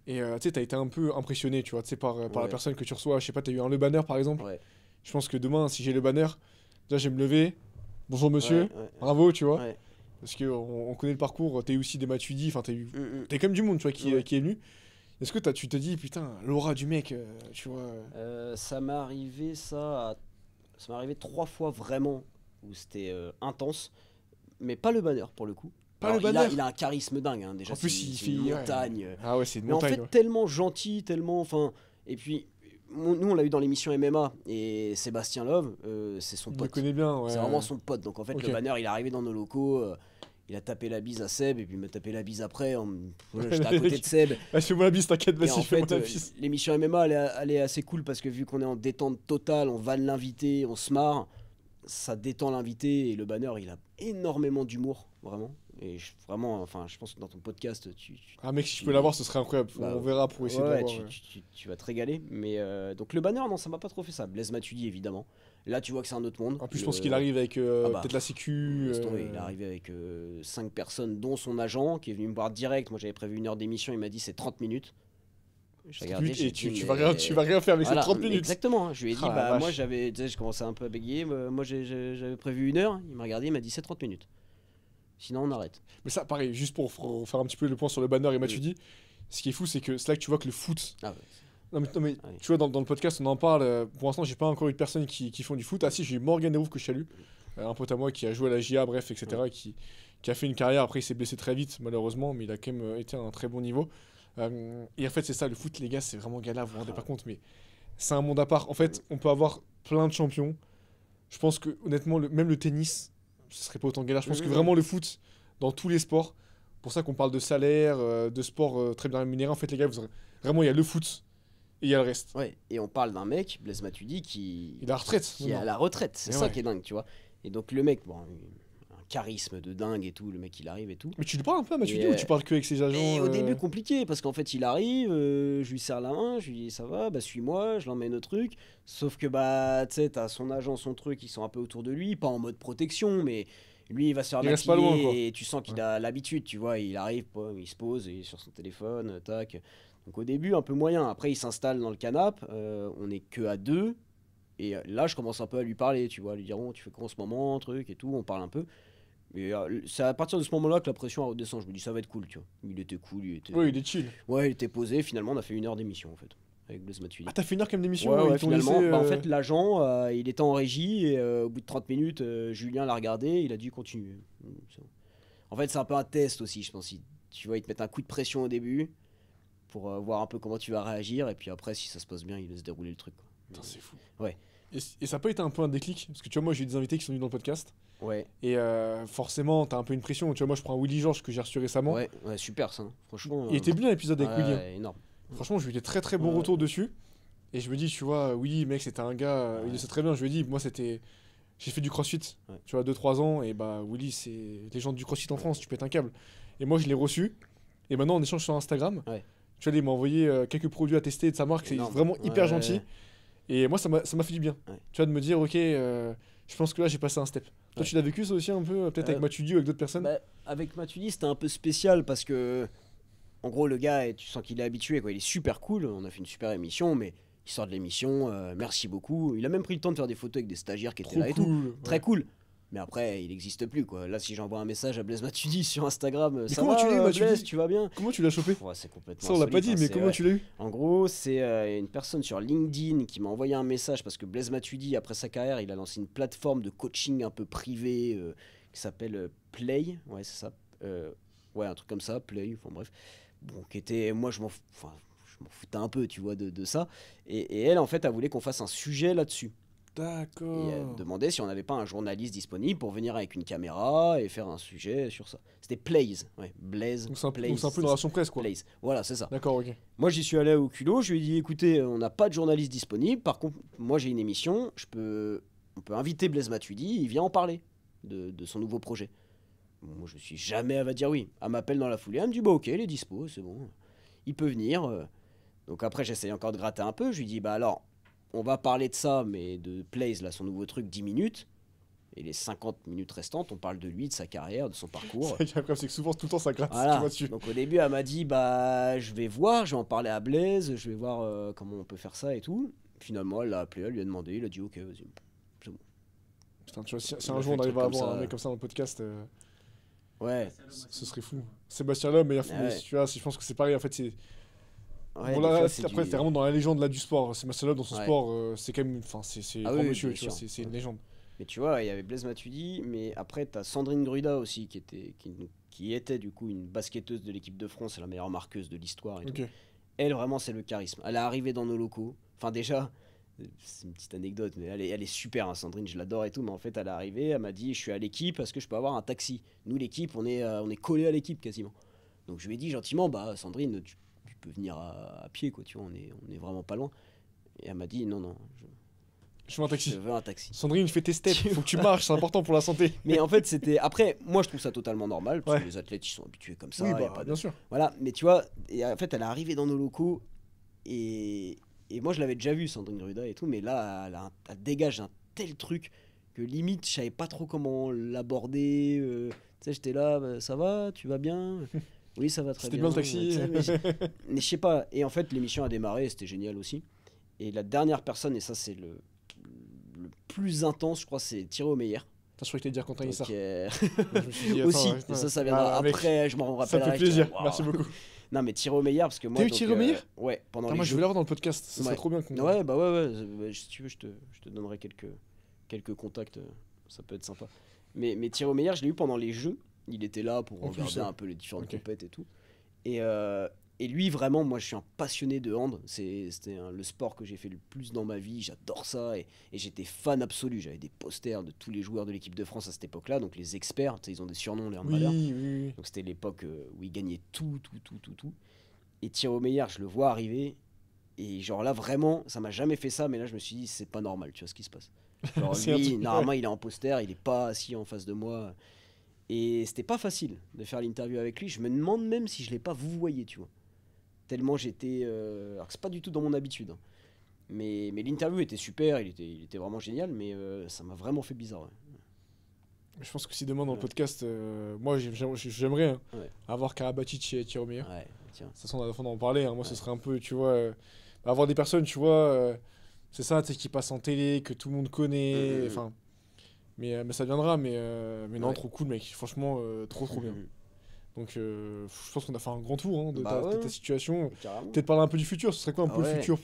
et tu sais, tu as été un peu impressionné, tu vois, tu sais, par la Ouais. personne que tu reçois. Je sais pas, tu as eu un Le Banner par exemple. Ouais. Je pense que demain, si j'ai Le Banner, déjà, je vais me lever. Bonjour monsieur, Ouais. bravo, tu vois. Ouais. Parce qu'on connaît le parcours, tu as eu aussi des Matuidi, enfin, tu as eu. Mm. T'as quand même du monde, tu vois, Ouais. qui est venu. Est-ce que tu te dis, putain, l'aura du mec, tu vois. Ça m'est arrivé ça m'est arrivé 3 fois vraiment où c'était intense, mais pas le banner pour le coup. Pas Alors, le banner. il a un charisme dingue hein, déjà. En plus, c'est il c'est fait. une ouais. montagne. Ah ouais, c'est une Mais en montagne. fait ouais. tellement gentil, tellement enfin. Et puis nous on l'a eu dans l'émission MMA et Sébastien Love, c'est son Il le pote. connaît bien, ouais. C'est vraiment son pote. Donc en fait Ok. le banner il est arrivé dans nos locaux. Il a tapé la bise à Seb et puis il m'a tapé la bise après. Voilà, j'étais à côté de Seb. Ah, fais-moi la bise, t'inquiète, Et vas-y, en fais-moi fait, la bise. l'émission MMA, elle est assez cool parce que vu qu'on est en détente totale, on vanne l'invité, on se marre, ça détend l'invité et le banner, il a énormément d'humour, vraiment. Et vraiment, enfin, je pense que dans ton podcast, Ah mec, si je peux l'avoir, ce serait incroyable. Bah, On verra pour essayer de ouais, l'avoir. Ouais. tu vas te régaler. Mais donc le banner, non, ça m'a pas trop fait ça. Blaise Matuidi, évidemment. Là, tu vois que c'est un autre monde. En plus, je pense qu'il arrive avec peut-être la sécu. Laisse tomber, il est arrivé avec 5 personnes, dont son agent, qui est venu me voir direct. Moi, j'avais prévu 1 heure d'émission, il m'a dit c'est 30 minutes. J'ai regardé, j'ai Et dit, tu mais- vas rien faire avec Voilà, ces 30 minutes. Exactement. Je lui ai dit, Ah, la bah vache. moi j'avais, tu sais, je commençais un peu à bégayer. Moi j'avais prévu 1 heure. Il m'a regardé, il m'a dit c'est 30 minutes. Sinon on arrête. Mais ça, pareil, juste pour faire un petit peu le point sur le banner et Matuidi, ce qui est fou, c'est que c'est là que tu vois que le foot. Ah ouais. Non, mais Ah oui. tu vois, dans le podcast, on en parle. Pour l'instant, j'ai pas encore eu de personnes qui font du foot. Ah si, j'ai eu Morgan Derouf que je salue. Un pote à moi qui a joué à la GIA, bref, etc. Qui a fait une carrière. Après, il s'est blessé très vite, malheureusement, mais il a quand même été à un très bon niveau. Et en fait, c'est ça, le foot, les gars, c'est vraiment gala, vous vous rendez pas compte, mais c'est un monde à part. En fait, on peut avoir plein de champions. Je pense que, honnêtement, même le tennis, ce serait pas autant gala. Je pense que vraiment le foot, dans tous les sports, pour ça qu'on parle de salaire, de sport très bien rémunéré, en fait, les gars, vraiment, il y a le foot et il y a le reste. Ouais. Et on parle d'un mec, Blaise Matuidi, Il est à la retraite. qui est à maintenant. la retraite. C'est Et ça ouais. qui est dingue, tu vois. Et donc le mec, bon, un charisme de dingue et tout, le mec il arrive et tout. Mais tu lui parles un peu à Matuidi Et, ou tu parles que avec ses agents Et au début compliqué parce qu'en fait il arrive, je lui serre la main, je lui dis ça va, bah suis-moi, je l'emmène au truc. Sauf que bah tu sais t'as son agent, son truc, ils sont un peu autour de lui, pas en mode protection, mais lui il va se faire Il reste pas loin, quoi. maquiller et tu sens qu'il a l'habitude, tu vois, il arrive, il se pose, il est sur son téléphone, tac. Donc au début un peu moyen, après il s'installe dans le canapé, on est que à deux. Et là, je commence un peu à lui parler, tu vois, à lui dire, oh, tu fais quoi en ce moment, truc et tout, on parle un peu. Et c'est à partir de ce moment-là que la pression redescend. Je me dis, ça va être cool, tu vois. Il était cool, il était. Oui, il est chill. Ouais, il était posé. Finalement, on a fait 1 heure d'émission, en fait, avec Blaise Matuidi. Ah, t'as fait une heure quand même d'émission Ouais, ils ouais, t'ont finalement. laissé, Bah, en fait, l'agent, il était en régie et au bout de 30 minutes, Julien l'a regardé, il a dit continuer. En fait, c'est un peu un test aussi, je pense. Tu vois, ils te mettent un coup de pression au début pour voir un peu comment tu vas réagir. Et puis après, si ça se passe bien, ils laissent dérouler le truc, quoi. Putain, c'est fou. Ouais. Et ça n'a pas été un peu un déclic? Parce que tu vois, moi j'ai eu des invités qui sont venus dans le podcast. Ouais. Et forcément, t'as un peu une pression. Tu vois, moi je prends un Willy Georges que j'ai reçu récemment. Ouais, ouais, super ça, hein. Franchement. Il était bien l'épisode avec Willy. Hein. Énorme. Franchement, je lui ai eu des très très bons Ouais. retours dessus. Et je me dis, tu vois, Willy, mec, c'était un gars, il le sait très bien. Je lui ai dit, moi c'était. J'ai fait du crossfit, Ouais. tu vois, 2-3 ans. Et bah, Willy, c'est légende du crossfit en France, tu pètes un câble. Et moi, je l'ai reçu. Et maintenant, on échange sur Instagram. Ouais. Tu vois, il m'a envoyé quelques produits à tester de sa marque. C'est Énorme. vraiment hyper Ouais, gentil. ouais. Et moi, ça m'a fait du bien. Ouais. Tu vois, de me dire, ok, je pense que là, j'ai passé un step. Toi, Ouais. tu l'as vécu ça aussi un peu, peut-être avec Matuidi ou avec d'autres personnes? Bah, avec Matuidi, c'était un peu spécial parce que, en gros, le gars, tu sens qu'il est habitué, quoi. Il est super cool. On a fait une super émission, mais il sort de l'émission. Merci beaucoup. Il a même pris le temps de faire des photos avec des stagiaires qui étaient Trop là et tout. cool. Très cool. Mais après, il n'existe plus, quoi. Là, si j'envoie un message à Blaise Matuidi sur Instagram, ça comment va, tu l'as eu, Matuidi Blaise, tu vas bien? Comment tu l'as chopé? Ouais, c'est complètement Ça, on l'a pas insolite, dit, hein, mais c'est- comment ouais. tu l'as eu? En gros, c'est une personne sur LinkedIn qui m'a envoyé un message parce que Blaise Matuidi, après sa carrière, il a lancé une plateforme de coaching un peu privée qui s'appelle Play. Ouais, c'est ça. Ouais, un truc comme ça, Play. Enfin bref. Bon, qui était. Moi, enfin, je m'en foutais un peu, tu vois, de ça. Et elle, en fait, elle voulait qu'on fasse un sujet là-dessus. Et D'accord. elle demandait si on n'avait pas un journaliste disponible pour venir avec une caméra et faire un sujet sur ça. C'était Plays. Ouais, Blaise. Donc c'est un peu Plays, une relation presse, quoi. Plays. Voilà, c'est ça. D'accord, ok. Moi, j'y suis allé au culot, je lui ai dit écoutez, on n'a pas de journaliste disponible, par contre, moi j'ai une émission, on peut inviter Blaise Matuidi, il vient en parler de son nouveau projet. Bon, moi, je suis jamais, elle va dire oui. Elle m'appelle dans la foulée, elle me dit bah ok, il est dispo, c'est bon, il peut venir. Donc après, j'essaye encore de gratter un peu, je lui dis bah alors, on va parler de ça, mais de Plays, là, son nouveau truc, 10 minutes. Et les 50 minutes restantes, on parle de lui, de sa carrière, de son parcours. C'est incroyable, c'est que souvent, tout le temps, ça gratte. Tu Voilà. vois dessus. Donc au début, elle m'a dit bah je vais voir, je vais en parler à Blaise, je vais voir comment on peut faire ça et tout. Finalement, elle l'a appelé, elle lui a demandé, il a dit ok, vas-y. Putain, tu vois, si Il un a jour fait on le arrive à truc comme avoir un ça. mec comme ça dans le podcast, Ouais. ce serait fou. Sébastien Loeb, mais, Ouais. mais tu vois, je pense que c'est pareil, en fait, c'est. Ouais, Bon, des là, fois, c'est après, du- t'es vraiment dans la légende là, du sport. Sébastien Loeb, dans son Ouais. sport, c'est quand même. Enfin, c'est Ah grand oui, monsieur, bien tu vois, sûr. c'est une légende. Mais tu vois, il y avait Blaise Matuidi, mais après, t'as Sandrine Gruda aussi, qui était du coup une basketteuse de l'équipe de France, c'est la meilleure marqueuse de l'histoire et tout. Ok. Elle, vraiment, c'est le charisme. Elle est arrivée dans nos locaux. Enfin, déjà, c'est une petite anecdote, mais elle est super, hein, Sandrine, je l'adore et tout. Mais en fait, elle est arrivée, elle m'a dit je suis à l'équipe, est-ce que je peux avoir un taxi? Nous, l'équipe, on est collé à l'équipe quasiment. Donc, je lui ai dit gentiment bah, Sandrine, tu peux venir à pied, quoi, tu vois, on est vraiment pas loin. Et elle m'a dit non, non, Je veux un je taxi. veux un taxi. Sandrine, fais tes steps, Tu faut que tu marches, c'est important pour la santé. Mais en fait, c'était. Après, moi, je trouve ça totalement normal, parce que Ouais. les athlètes, ils sont habitués comme ça. Oui, y a bah, pas de- bien sûr. Voilà, mais tu vois, et en fait, elle est arrivée dans nos locaux et moi je l'avais déjà vu, Sandrine Gruda et tout, mais là, elle dégage un tel truc que limite, je savais pas trop comment l'aborder. Tu sais, j'étais là, bah, ça va, tu vas bien? Oui, ça va très C'était bien. bien le taxi. Tu sais, mais je sais pas. Et en fait, l'émission a démarré, c'était génial aussi. Et la dernière personne, et ça c'est le plus intense, je crois, c'est Thierry Meyer. Attends, je croyais que t'allais dire Quentin Issard. Donc, Je me suis dit, attends, aussi, ouais, mais ouais. ça viendra Ah, mec, après, je m'en ça rappellerai. me fait plaisir, Waouh. merci beaucoup. Non, mais Thierry Meyer, parce que moi. T'as eu donc, Thierry Meyer Ouais, pendant Attends, les moi, je Jeux. vais l'avoir dans le podcast, ça serait Ouais. trop bien qu'on. Ouais, bah ouais. Si tu veux, je te donnerai quelques contacts, ça peut être sympa. Mais Thierry Meyer, je l'ai eu pendant les Jeux. Il était là pour En plus, regarder ouais. un peu les différentes Ok. compètes et tout. Et lui, vraiment, moi, je suis un passionné de hand. C'était le sport que j'ai fait le plus dans ma vie. J'adore ça. Et j'étais fan absolu. J'avais des posters de tous les joueurs de l'équipe de France à cette époque-là. Donc les experts, tu sais, ils ont des surnoms, les Oui, handballeurs. oui. Donc c'était l'époque où il gagnait tout. Et Thierry Meyer, je le vois arriver. Et genre là, vraiment, ça m'a jamais fait ça. Mais là, je me suis dit, c'est pas normal, tu vois ce qui se passe. Genre C'est un lui, truc, normalement, il est en poster, il est pas assis en face de moi. Et c'était pas facile de faire l'interview avec lui. Je me demande même si je l'ai pas vouvoyé, tu vois. Tellement j'étais. Alors que c'est pas du tout dans mon habitude, hein. Mais l'interview était super, il était vraiment génial, mais ça m'a vraiment fait bizarre. Ouais. Je pense que si demain dans le Ouais. podcast, moi j'aimerais hein, Ouais. avoir Karabatic et Thierry Meyer. Ouais, tiens. De toute façon, on a fond d'en parler. Hein. Moi, ce Ouais. serait un peu, tu vois, avoir des personnes, tu vois, c'est ça, tu sais, qui passent en télé, que tout le monde connaît. Enfin, mais ça viendra. Mais non, Ouais. trop cool, mec. Franchement, trop bien. Donc, je pense qu'on a fait un grand tour hein, de Bah ta ouais, situation. carrément. Peut-être parler un peu du futur. Ce serait quoi un Ah peu le ouais. futur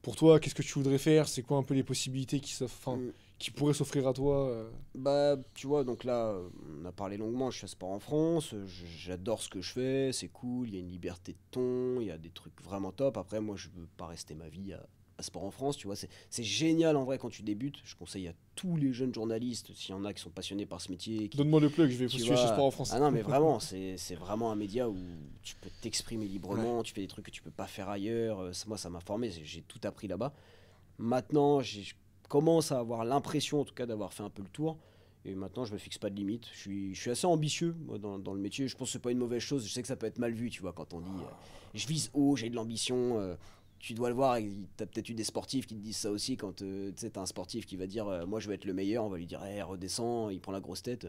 pour toi? Qu'est-ce que tu voudrais faire? C'est quoi un peu les possibilités enfin, Mm. qui pourraient s'offrir à toi Bah, tu vois, donc là, on a parlé longuement, je fais sport en France, j'adore ce que je fais, c'est cool, il y a une liberté de ton, il y a des trucs vraiment top. Après, moi, je veux pas rester ma vie à sport en France, tu vois, c'est génial en vrai quand tu débutes. Je conseille à tous les jeunes journalistes, s'il y en a qui sont passionnés par ce métier, Donne-moi le plug, je vais tu postuler chez vois. Sport en France. Ah non, mais vraiment, c'est vraiment un média où tu peux t'exprimer librement, tu fais des trucs que tu peux pas faire ailleurs. Moi, ça m'a formé, j'ai tout appris là-bas. Maintenant, je commence à avoir l'impression, en tout cas, d'avoir fait un peu le tour. Et maintenant, je me fixe pas de limite. Je suis assez ambitieux moi, dans le métier. Je pense que c'est pas une mauvaise chose. Je sais que ça peut être mal vu, tu vois, quand on dit je vise haut, j'ai de l'ambition. Tu dois le voir. Tu as peut-être eu des sportifs qui te disent ça aussi. Quand tu sais, t'as un sportif qui va dire moi, je veux être le meilleur, on va lui dire redescends, il prend la grosse tête.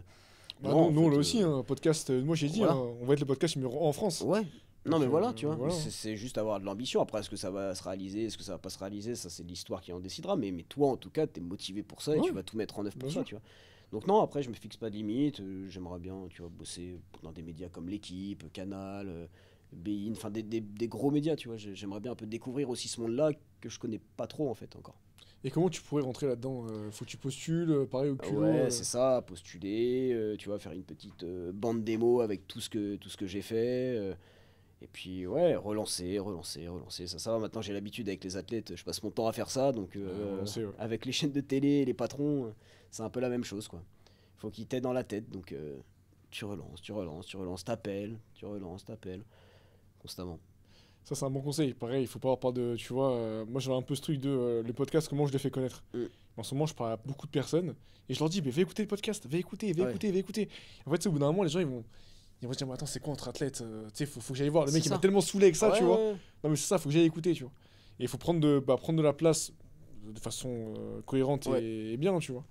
Bah, Non, en nous, on fait, l'a aussi, un podcast. Moi, j'ai dit, voilà. hein, on va être le podcast numéro 1 en France. Ouais. Non, Donc, mais voilà, tu vois. voilà. C'est juste avoir de l'ambition. Après, est-ce que ça va se réaliser, est-ce que ça va pas se réaliser, ça, c'est l'histoire qui en décidera. Mais toi, en tout cas, t'es motivé pour ça et Ouais, tu vas tout mettre en œuvre pour bien ça, sûr. tu vois. Donc, non, après, je me fixe pas de limite. J'aimerais bien, tu vois, bosser dans des médias comme L'Équipe, Canal, Bein, enfin, des gros médias, tu vois. J'aimerais bien un peu découvrir aussi ce monde-là que je connais pas trop, en fait, encore. Et comment tu pourrais rentrer là-dedans? Faut que tu postules, pareil au culot. Ouais, c'est ça, postuler, tu vois, faire une petite bande démo avec tout ce que j'ai fait. Et puis ouais, relancer. Ça va. Maintenant, j'ai l'habitude avec les athlètes. Je passe mon temps à faire ça. Donc relancer, ouais. avec les chaînes de télé et les patrons, c'est un peu la même chose, quoi. Faut qu'ils t'aient dans la tête. Donc tu relances, t'appelles, constamment. Ça, c'est un bon conseil. Pareil, il faut pas avoir peur de. Tu vois, moi, j'avais un peu ce truc de le podcast, comment je l'ai fait connaître. Mm. En ce moment, je parle à beaucoup de personnes et je leur dis, mais va écouter le podcast, va écouter, va Ouais. écouter, va écouter. En fait, tu sais, au bout d'un moment, les gens, ils vont se dire, mais attends, c'est quoi entre athlètes? Tu sais, faut que j'aille voir. Le C'est mec, il m'a ça. tellement saoulé avec ça, tu Ouais, vois. ouais. Non, mais c'est ça, faut que j'aille écouter, tu vois. Et il faut prendre de la place de façon cohérente Ouais. et bien, tu vois.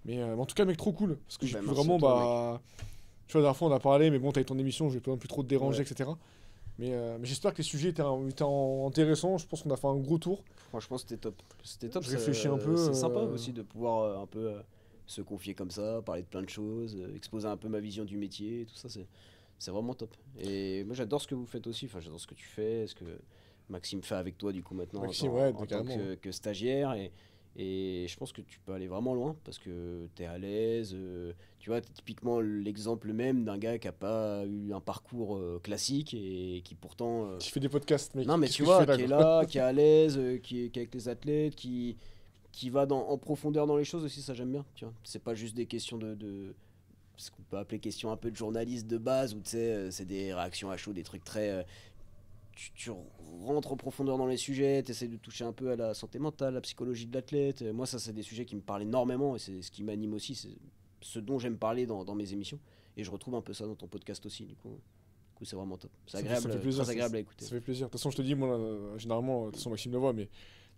Mais en tout cas, mec, trop cool. Parce que j'ai Bah, pu merci à vraiment, toi, tu vois, la dernière fois, on a parlé, mais bon, t'as eu ton émission, je vais pas non plus trop te déranger, Ouais. etc. Mais j'espère que les sujets étaient intéressants. Je pense qu'on a fait un gros tour. Franchement, c'était top. C'était top. Je réfléchis un peu, C'est sympa aussi de pouvoir un peu se confier comme ça, parler de plein de choses, exposer un peu ma vision du métier, tout ça, c'est vraiment top. Et moi, j'adore ce que vous faites aussi. Enfin, j'adore ce que tu fais, ce que Maxime fait avec toi, du coup, maintenant, Maxime, en, ouais, en tant carrément, ouais. que stagiaire. Et je pense que tu peux aller vraiment loin parce que tu es à l'aise. Tu vois, t'es typiquement l'exemple même d'un gars qui a pas eu un parcours classique et qui pourtant. Qui fait des podcasts, mec. Non, mais Qu'est-ce tu que tu fais vois, là, qui est quoi? là, qui est à l'aise, qui est avec les athlètes, qui va en profondeur dans les choses aussi, ça j'aime bien. Tu vois, c'est pas juste des questions ce qu'on peut appeler questions un peu de journaliste de base, où tu sais, c'est des réactions à chaud, des trucs très. Tu rentres en profondeur dans les sujets, tu essaies de toucher un peu à la santé mentale, la psychologie de l'athlète. Moi, ça, c'est des sujets qui me parlent énormément et c'est ce qui m'anime aussi, c'est ce dont j'aime parler dans mes émissions. Et je retrouve un peu ça dans ton podcast aussi, du coup. C'est vraiment top. C'est Ça agréable, fait plaisir, très agréable à écouter. Ça fait plaisir. De toute façon, je te dis, moi, généralement, de toute façon, Maxime le voit, mais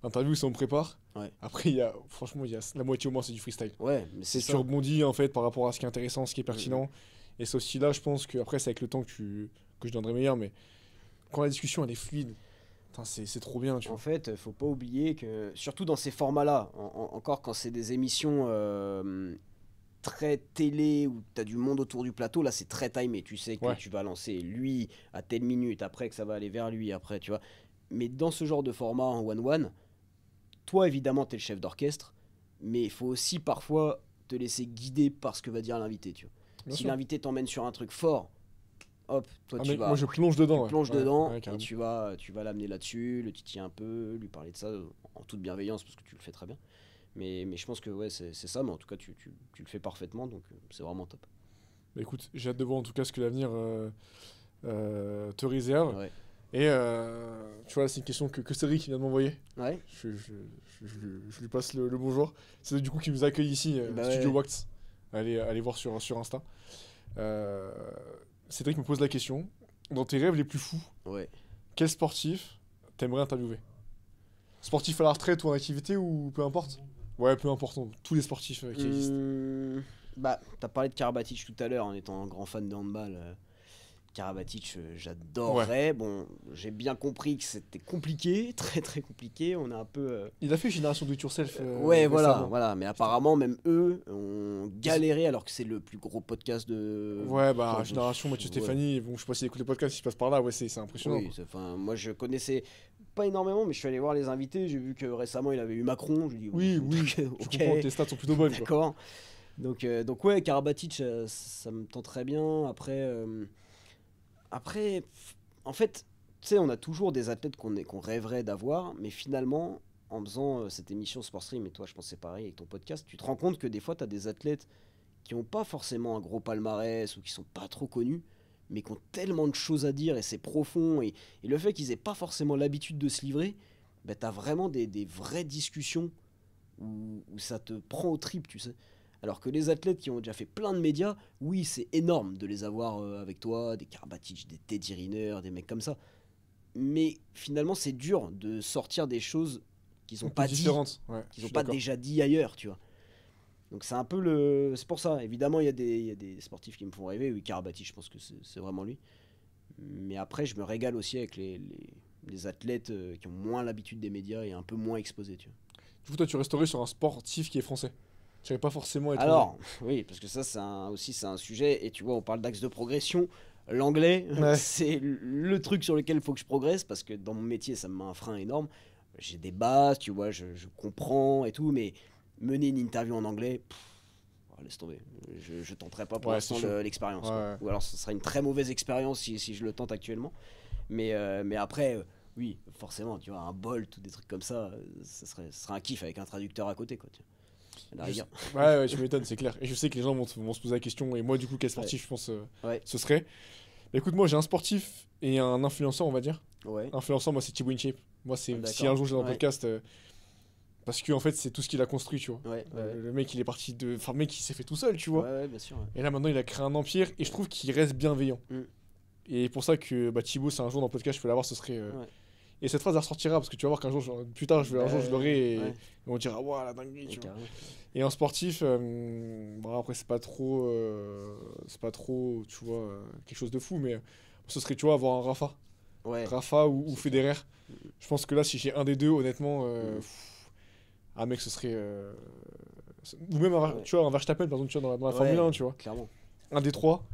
l'interview, ça on prépare. Ouais. Après, franchement, il y a la moitié au moins, c'est du freestyle. Ouais, mais C'est c'est tu ça. rebondis, en fait, par rapport à ce qui est intéressant, ce qui est pertinent. Et c'est aussi là, je pense que après, c'est avec le temps que je deviendrai meilleur, mais quand la discussion, elle est fluide, putain, c'est trop bien, tu En vois. fait, faut pas oublier que, surtout dans ces formats-là, encore quand c'est des émissions très télé où tu as du monde autour du plateau, là c'est très timé. Tu sais que Ouais. tu vas lancer lui à telle minute, après que ça va aller vers lui, après, tu vois. Mais dans ce genre de format en one-one, toi évidemment tu es le chef d'orchestre, mais il faut aussi parfois te laisser guider par ce que va dire l'invité, tu vois. Bien Si sûr. l'invité t'emmène sur un truc fort, hop, toi Ah, tu mec, vas moi, je plonge dedans. ouais. plonges Ouais, dedans ouais, et carrément. tu vas l'amener là-dessus, le titiller un peu, lui parler de ça en toute bienveillance parce que tu le fais très bien. Mais je pense que ouais, c'est ça, mais en tout cas tu le fais parfaitement, donc c'est vraiment top. Bah, écoute, j'ai hâte de voir en tout cas ce que l'avenir te réserve. Ouais. Et tu vois, c'est une question que Cédric vient de m'envoyer. Ouais. Je lui passe le bonjour. C'est du coup qui nous accueille ici, Bah Studio ouais. Wax. Allez voir sur Insta. Cédric me pose la question. Dans tes rêves les plus fous, Ouais. quel sportif t'aimerais interviewer? Sportif à la retraite ou en activité ou peu importe? Ouais, peu importe. Tous les sportifs qui existent. Bah, t'as parlé de Karabatic tout à l'heure en étant un grand fan de handball. Karabatic, j'adorerais. Bon, j'ai bien compris que c'était compliqué, très très compliqué. On a un peu. Il a fait Génération Do It Yourself. Ouais, récemment. voilà. Mais apparemment, même eux ont galéré alors que c'est le plus gros podcast de. Ouais, bah, Enfin, Génération Mathieu ouais. Stéphanie. Bon, je sais pas s'il écoute les podcasts, s'il passe par là. Ouais, c'est impressionnant. Oui, enfin, moi je connaissais pas énormément, mais je suis allé voir les invités. J'ai vu que récemment il avait eu Macron. Je dis Oui, ok, Je comprends que tes stats sont plutôt bonnes. Quoi. d'accord. Donc ouais, Karabatic, ça me tenterait bien. Après, en fait, tu sais, on a toujours des athlètes qu'on rêverait d'avoir, mais finalement, en faisant cette émission Sport Stream, et toi, je pense que c'est pareil avec ton podcast, tu te rends compte que des fois, tu as des athlètes qui n'ont pas forcément un gros palmarès ou qui sont pas trop connus, mais qui ont tellement de choses à dire et c'est profond. Et le fait qu'ils aient pas forcément l'habitude de se livrer, bah, tu as vraiment des vraies discussions où ça te prend aux tripes, tu sais. Alors que les athlètes qui ont déjà fait plein de médias, oui, c'est énorme de les avoir avec toi, des Karabatic, des Teddy Riner, des mecs comme ça. Mais finalement, c'est dur de sortir des choses qu'ils n'ont Un peu pas dit, différentes. Ouais, je qu'ils n'ont suis pas d'accord. déjà dit ailleurs, tu vois. Donc c'est un peu le... C'est pour ça, évidemment, il y a des sportifs qui me font rêver. Oui, Karabatic, je pense que c'est vraiment lui. Mais après, je me régale aussi avec les athlètes qui ont moins l'habitude des médias et un peu moins exposés, tu vois. Du coup, toi, tu resterais sur un sportif qui est français. Tu n'allais pas forcément être. Alors, oui, parce que ça, c'est un sujet, et tu vois, on parle d'axe de progression. L'anglais, Ouais. c'est le truc sur lequel il faut que je progresse, parce que dans mon métier, ça me met un frein énorme. J'ai des bases, tu vois, je comprends et tout, mais mener une interview en anglais, laisse tomber. Je tenterai pas pour Ouais, l'instant c'est chaud. l'expérience. Ouais, quoi. ouais. Ou alors, ce sera une très mauvaise expérience si je le tente actuellement. Mais après, oui, forcément, tu vois, un Bolt ou des trucs comme ça, ce serait un kiff avec un traducteur à côté, quoi. Tu vois. À la rigueur. Ouais, tu m'étonnes, c'est clair. Et je sais que les gens vont se poser la question. Et moi, du coup, quel sportif, je pense, Ouais. ce serait. Bah, écoute, moi, j'ai un sportif et un influenceur, on va dire. Ouais. Influenceur, moi, c'est Thibaut InShape. Moi, c'est D'accord. si un jour j'ai dans le Ouais. podcast. Parce que, en fait, c'est tout ce qu'il a construit, tu vois. Ouais, ouais. Le mec, il est parti de. Enfin, le mec, il s'est fait tout seul, tu Ouais, vois. ouais, bien sûr. Ouais. Et là, maintenant, il a créé un empire. Et je trouve qu'il reste bienveillant. Mm. Et pour ça que bah, Thibaut, c'est un jour dans le podcast, je peux l'avoir, ce serait. Ouais. Et cette phrase, elle ressortira parce que tu vas voir qu'un jour, plus tard, un jour, je l'aurai et Ouais. on dira, waouh, la dinguerie, tu vois. Carrément. Et en sportif, bon, après, c'est pas trop, tu vois, quelque chose de fou, mais ce serait, tu vois, avoir un Rafa. Ouais. Rafa ou C'est Federer. Je pense que là, si j'ai un des deux, honnêtement, Mm. ah mec, ce serait. Ou même, Ouais. tu vois, un Verstappen, par exemple, tu vois, dans la Ouais, Formule 1, tu vois. Clairement. Un des trois.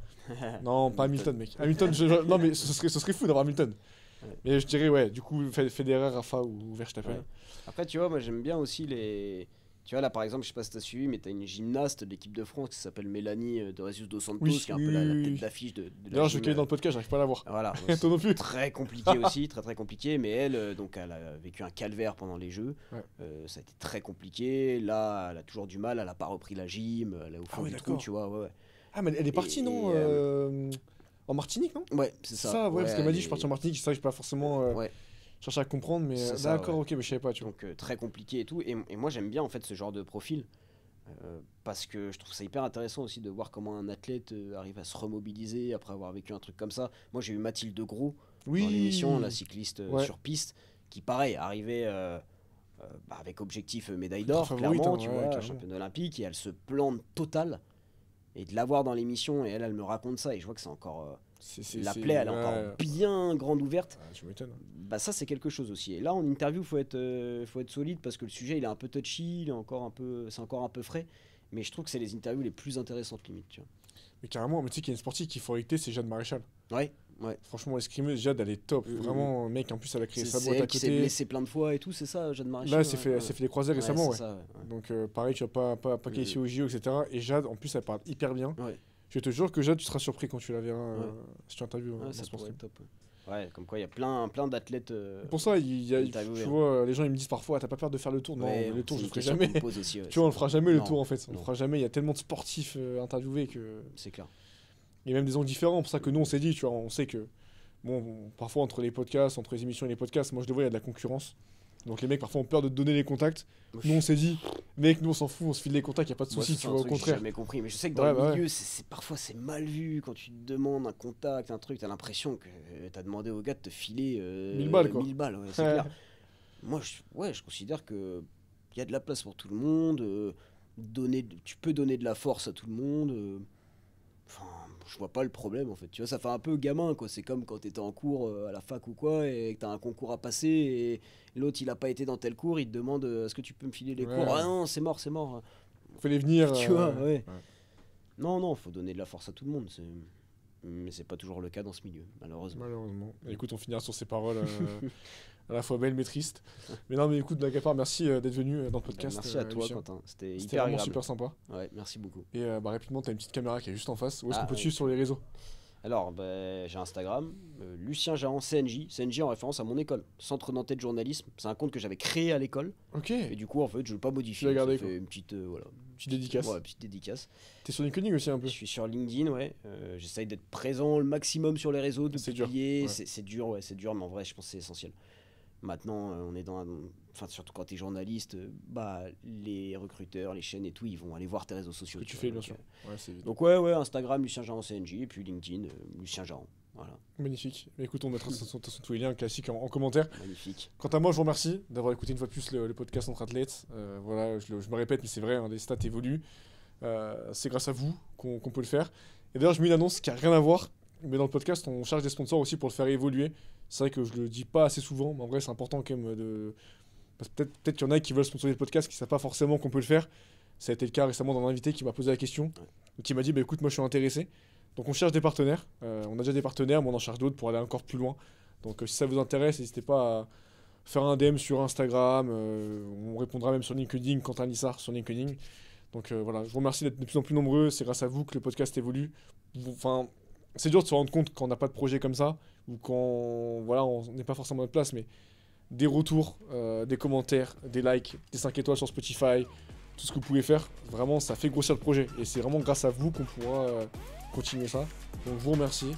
Non, pas Hamilton, mec. Hamilton, non, mais ce serait fou d'avoir Hamilton. Ouais. Mais je dirais, ouais, du coup, Federer, Rafa ou Verstappen. Ouais. Après, tu vois, moi j'aime bien aussi les. Tu vois, là par exemple, je sais pas si t'as suivi, mais t'as une gymnaste de l'équipe de France qui s'appelle Mélanie de Jesus dos Santos, Oui, qui est un peu oui, la oui, tête oui. d'affiche de la D'ailleurs, je gym, vais caler dans le podcast, j'arrive pas à la voir. Voilà, Toi non plus. très compliqué aussi, très très compliqué, mais elle, donc elle a vécu un calvaire pendant les Jeux, Ouais. ça a été très compliqué, là elle a toujours du mal, elle a pas repris la gym, elle est au fond oui, du trou, d'accord. tu vois, ouais, Ah, mais elle est partie, Et- non et, en Martinique, non? ouais, c'est C'est ça. ça, ouais, parce qu'elle m'a dit, je elle suis parti est- en Martinique, c'est ça que j'ai pas forcément Ouais, cherché à comprendre, mais C'est ça, d'accord, ouais. ok, mais je savais pas, tu vois. donc très compliqué et tout, et moi j'aime bien en fait ce genre de profil, parce que je trouve ça hyper intéressant aussi de voir comment un athlète arrive à se remobiliser après avoir vécu un truc comme ça. Moi j'ai eu Mathilde Gros dans l'émission, la cycliste Ouais. sur piste, qui pareil arrivait avec objectif médaille Ultra d'or, favorite, clairement, hein, tu ouais, vois, carrément. championne olympique, et elle se plante totale. Et de la voir dans l'émission, et elle me raconte ça, et je vois que c'est encore... la plaie, elle est encore ouais. bien grande ouverte. Ah, tu m'étonnes. Bah ça c'est quelque chose aussi. Et là en interview faut être solide parce que le sujet il est un peu touchy, c'est encore un peu frais. Mais je trouve que c'est les interviews les plus intéressantes limite, tu Mais carrément, mais tu sais qu'il y a une sportive qu'il faut éviter, c'est Jade Maréchal. vois. Ouais, ouais. Franchement, l'escrimeuse, Jade, elle est top. Mhm. Vraiment, mec, en plus, elle a créé C'est sa c'est boîte à elle qui s'est côté. blessée plein de fois et tout, c'est ça, Jeanne Maréchal. Là, elle s'est ouais, fait, ouais. elle s'est fait les croisés récemment, Ouais, ouais. c'est ça, ouais. Donc, pareil, tu vas pas qualifier au JO, etc. Et Jade, en plus, elle parle hyper bien. Ouais. Je te jure que Jade, tu seras surpris quand tu la verras Ouais. si tu interviews Ouais, dans ça ce pourrait stream. être top. Ouais, comme quoi il y a plein d'athlètes. Pour ça, interviewés, tu hein. vois, les gens ils me disent parfois, t'as pas peur de faire le tour? Non, Ouais, le tour, c'est je une le ferai question jamais. qu'on me pose aussi, ouais, Tu vois, on le c'est fera vrai. jamais le Non, tour en fait. On le non. fera jamais. Il y a tellement de sportifs interviewés que. C'est clair. Et même des angles différents. Pour ça que nous, on s'est dit, tu vois, on sait que bon, parfois entre les podcasts, entre les émissions et les podcasts, moi je le vois, il y a de la concurrence. Donc les mecs parfois ont peur de te donner les contacts. Nous on s'est dit, mec, nous on s'en fout, on se file les contacts, y a pas de Moi, souci, c'est tu un vois, au truc que j'ai contraire. jamais compris. Mais je sais que dans Ouais, le bah milieu, parfois c'est mal vu quand tu te demandes un contact, un truc. T'as l'impression que t'as demandé au gars de te filer 1000 balles, quoi. 1000 balles, ouais, c'est clair. Moi, je considère que y a de la place pour tout le monde. Tu peux donner de la force à tout le monde. Enfin, je vois pas le problème en fait. Tu vois, ça fait un peu gamin quoi. C'est comme quand t'étais en cours à la fac ou quoi et que t'as un concours à passer et l'autre il a pas été dans tel cours, il te demande est-ce que tu peux me filer les Ouais. cours. Ah non, c'est mort, c'est mort. Fallait venir. Tu vois, ouais. Non, faut donner de la force à tout le monde. Mais c'est pas toujours le cas dans ce milieu, malheureusement. Malheureusement. Écoute, on finira sur ces paroles à la fois belles mais tristes. Mais non, mais écoute, blague à part, merci d'être venu dans le podcast. Merci à toi, Lucien. Quentin. C'était C'était hyper vraiment agréable. super sympa. Ouais, merci beaucoup. Et rapidement, t'as une petite caméra qui est juste en face. Où est-ce Ah, qu'on peut te ouais. suivre sur les réseaux? Alors, j'ai Instagram, Lucien Jahan CNJ. CNJ en référence à mon école, Centre Nantais de Journalisme. C'est un compte que j'avais créé à l'école. Ok. Et du coup, en fait, je ne veux pas modifier. Tu l'as gardé, Ça quoi. fait une petite, voilà, Petite dédicace. ouais, petite dédicace. T'es sur LinkedIn aussi un peu. Je suis sur LinkedIn, ouais. J'essaye d'être présent le maximum sur les réseaux, de C'est dur, publier. ouais. C'est dur, ouais, c'est dur, mais en vrai, je pense que c'est essentiel. Maintenant, on est enfin, surtout quand tu es journaliste, les recruteurs, les chaînes et tout, ils vont aller voir tes réseaux sociaux. Que tu vois, fais, bien donc, sûr. Ouais, c'est évident. Donc, ouais, Instagram, Lucien Jahan CNJ, et puis LinkedIn, Lucien Jahan. Voilà, Magnifique. Mais écoute, on mettra de toute façon tous les liens classiques en commentaire. magnifique. Quant à moi, je vous remercie d'avoir écouté une fois de plus le podcast Entre Athlètes. Voilà, je me répète, mais c'est vrai, hein, les stats évoluent. C'est grâce à vous qu'on peut le faire. Et d'ailleurs, je mets une annonce qui a rien à voir, mais dans le podcast, on cherche des sponsors aussi pour le faire évoluer. C'est vrai que je le dis pas assez souvent, mais en vrai, c'est important quand même de. Parce que peut-être qu'il y en a qui veulent sponsoriser le podcast, qui ne savent pas forcément qu'on peut le faire. Ça a été le cas récemment d'un invité qui m'a posé la question, et qui m'a dit bah, écoute, moi je suis intéressé. Donc on cherche des partenaires. On a déjà des partenaires, mais on en cherche d'autres pour aller encore plus loin. Donc si ça vous intéresse, n'hésitez pas à faire un DM sur Instagram. On répondra même sur LinkedIn, Quentin Lissard sur LinkedIn. Donc voilà, je vous remercie d'être de plus en plus nombreux. C'est grâce à vous que le podcast évolue. Enfin, c'est dur de se rendre compte quand on n'a pas de projet comme ça, ou quand voilà, on n'est pas forcément à notre place, mais des retours, des commentaires, des likes, des 5 étoiles sur Spotify, tout ce que vous pouvez faire, vraiment ça fait grossir le projet. Et c'est vraiment grâce à vous qu'on pourra continuer ça. Donc je vous remercie.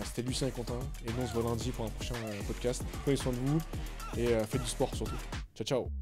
C'était Lucien et Quentin. Et nous on se voit lundi pour un prochain podcast. Prenez soin de vous et faites du sport surtout. Ciao ciao.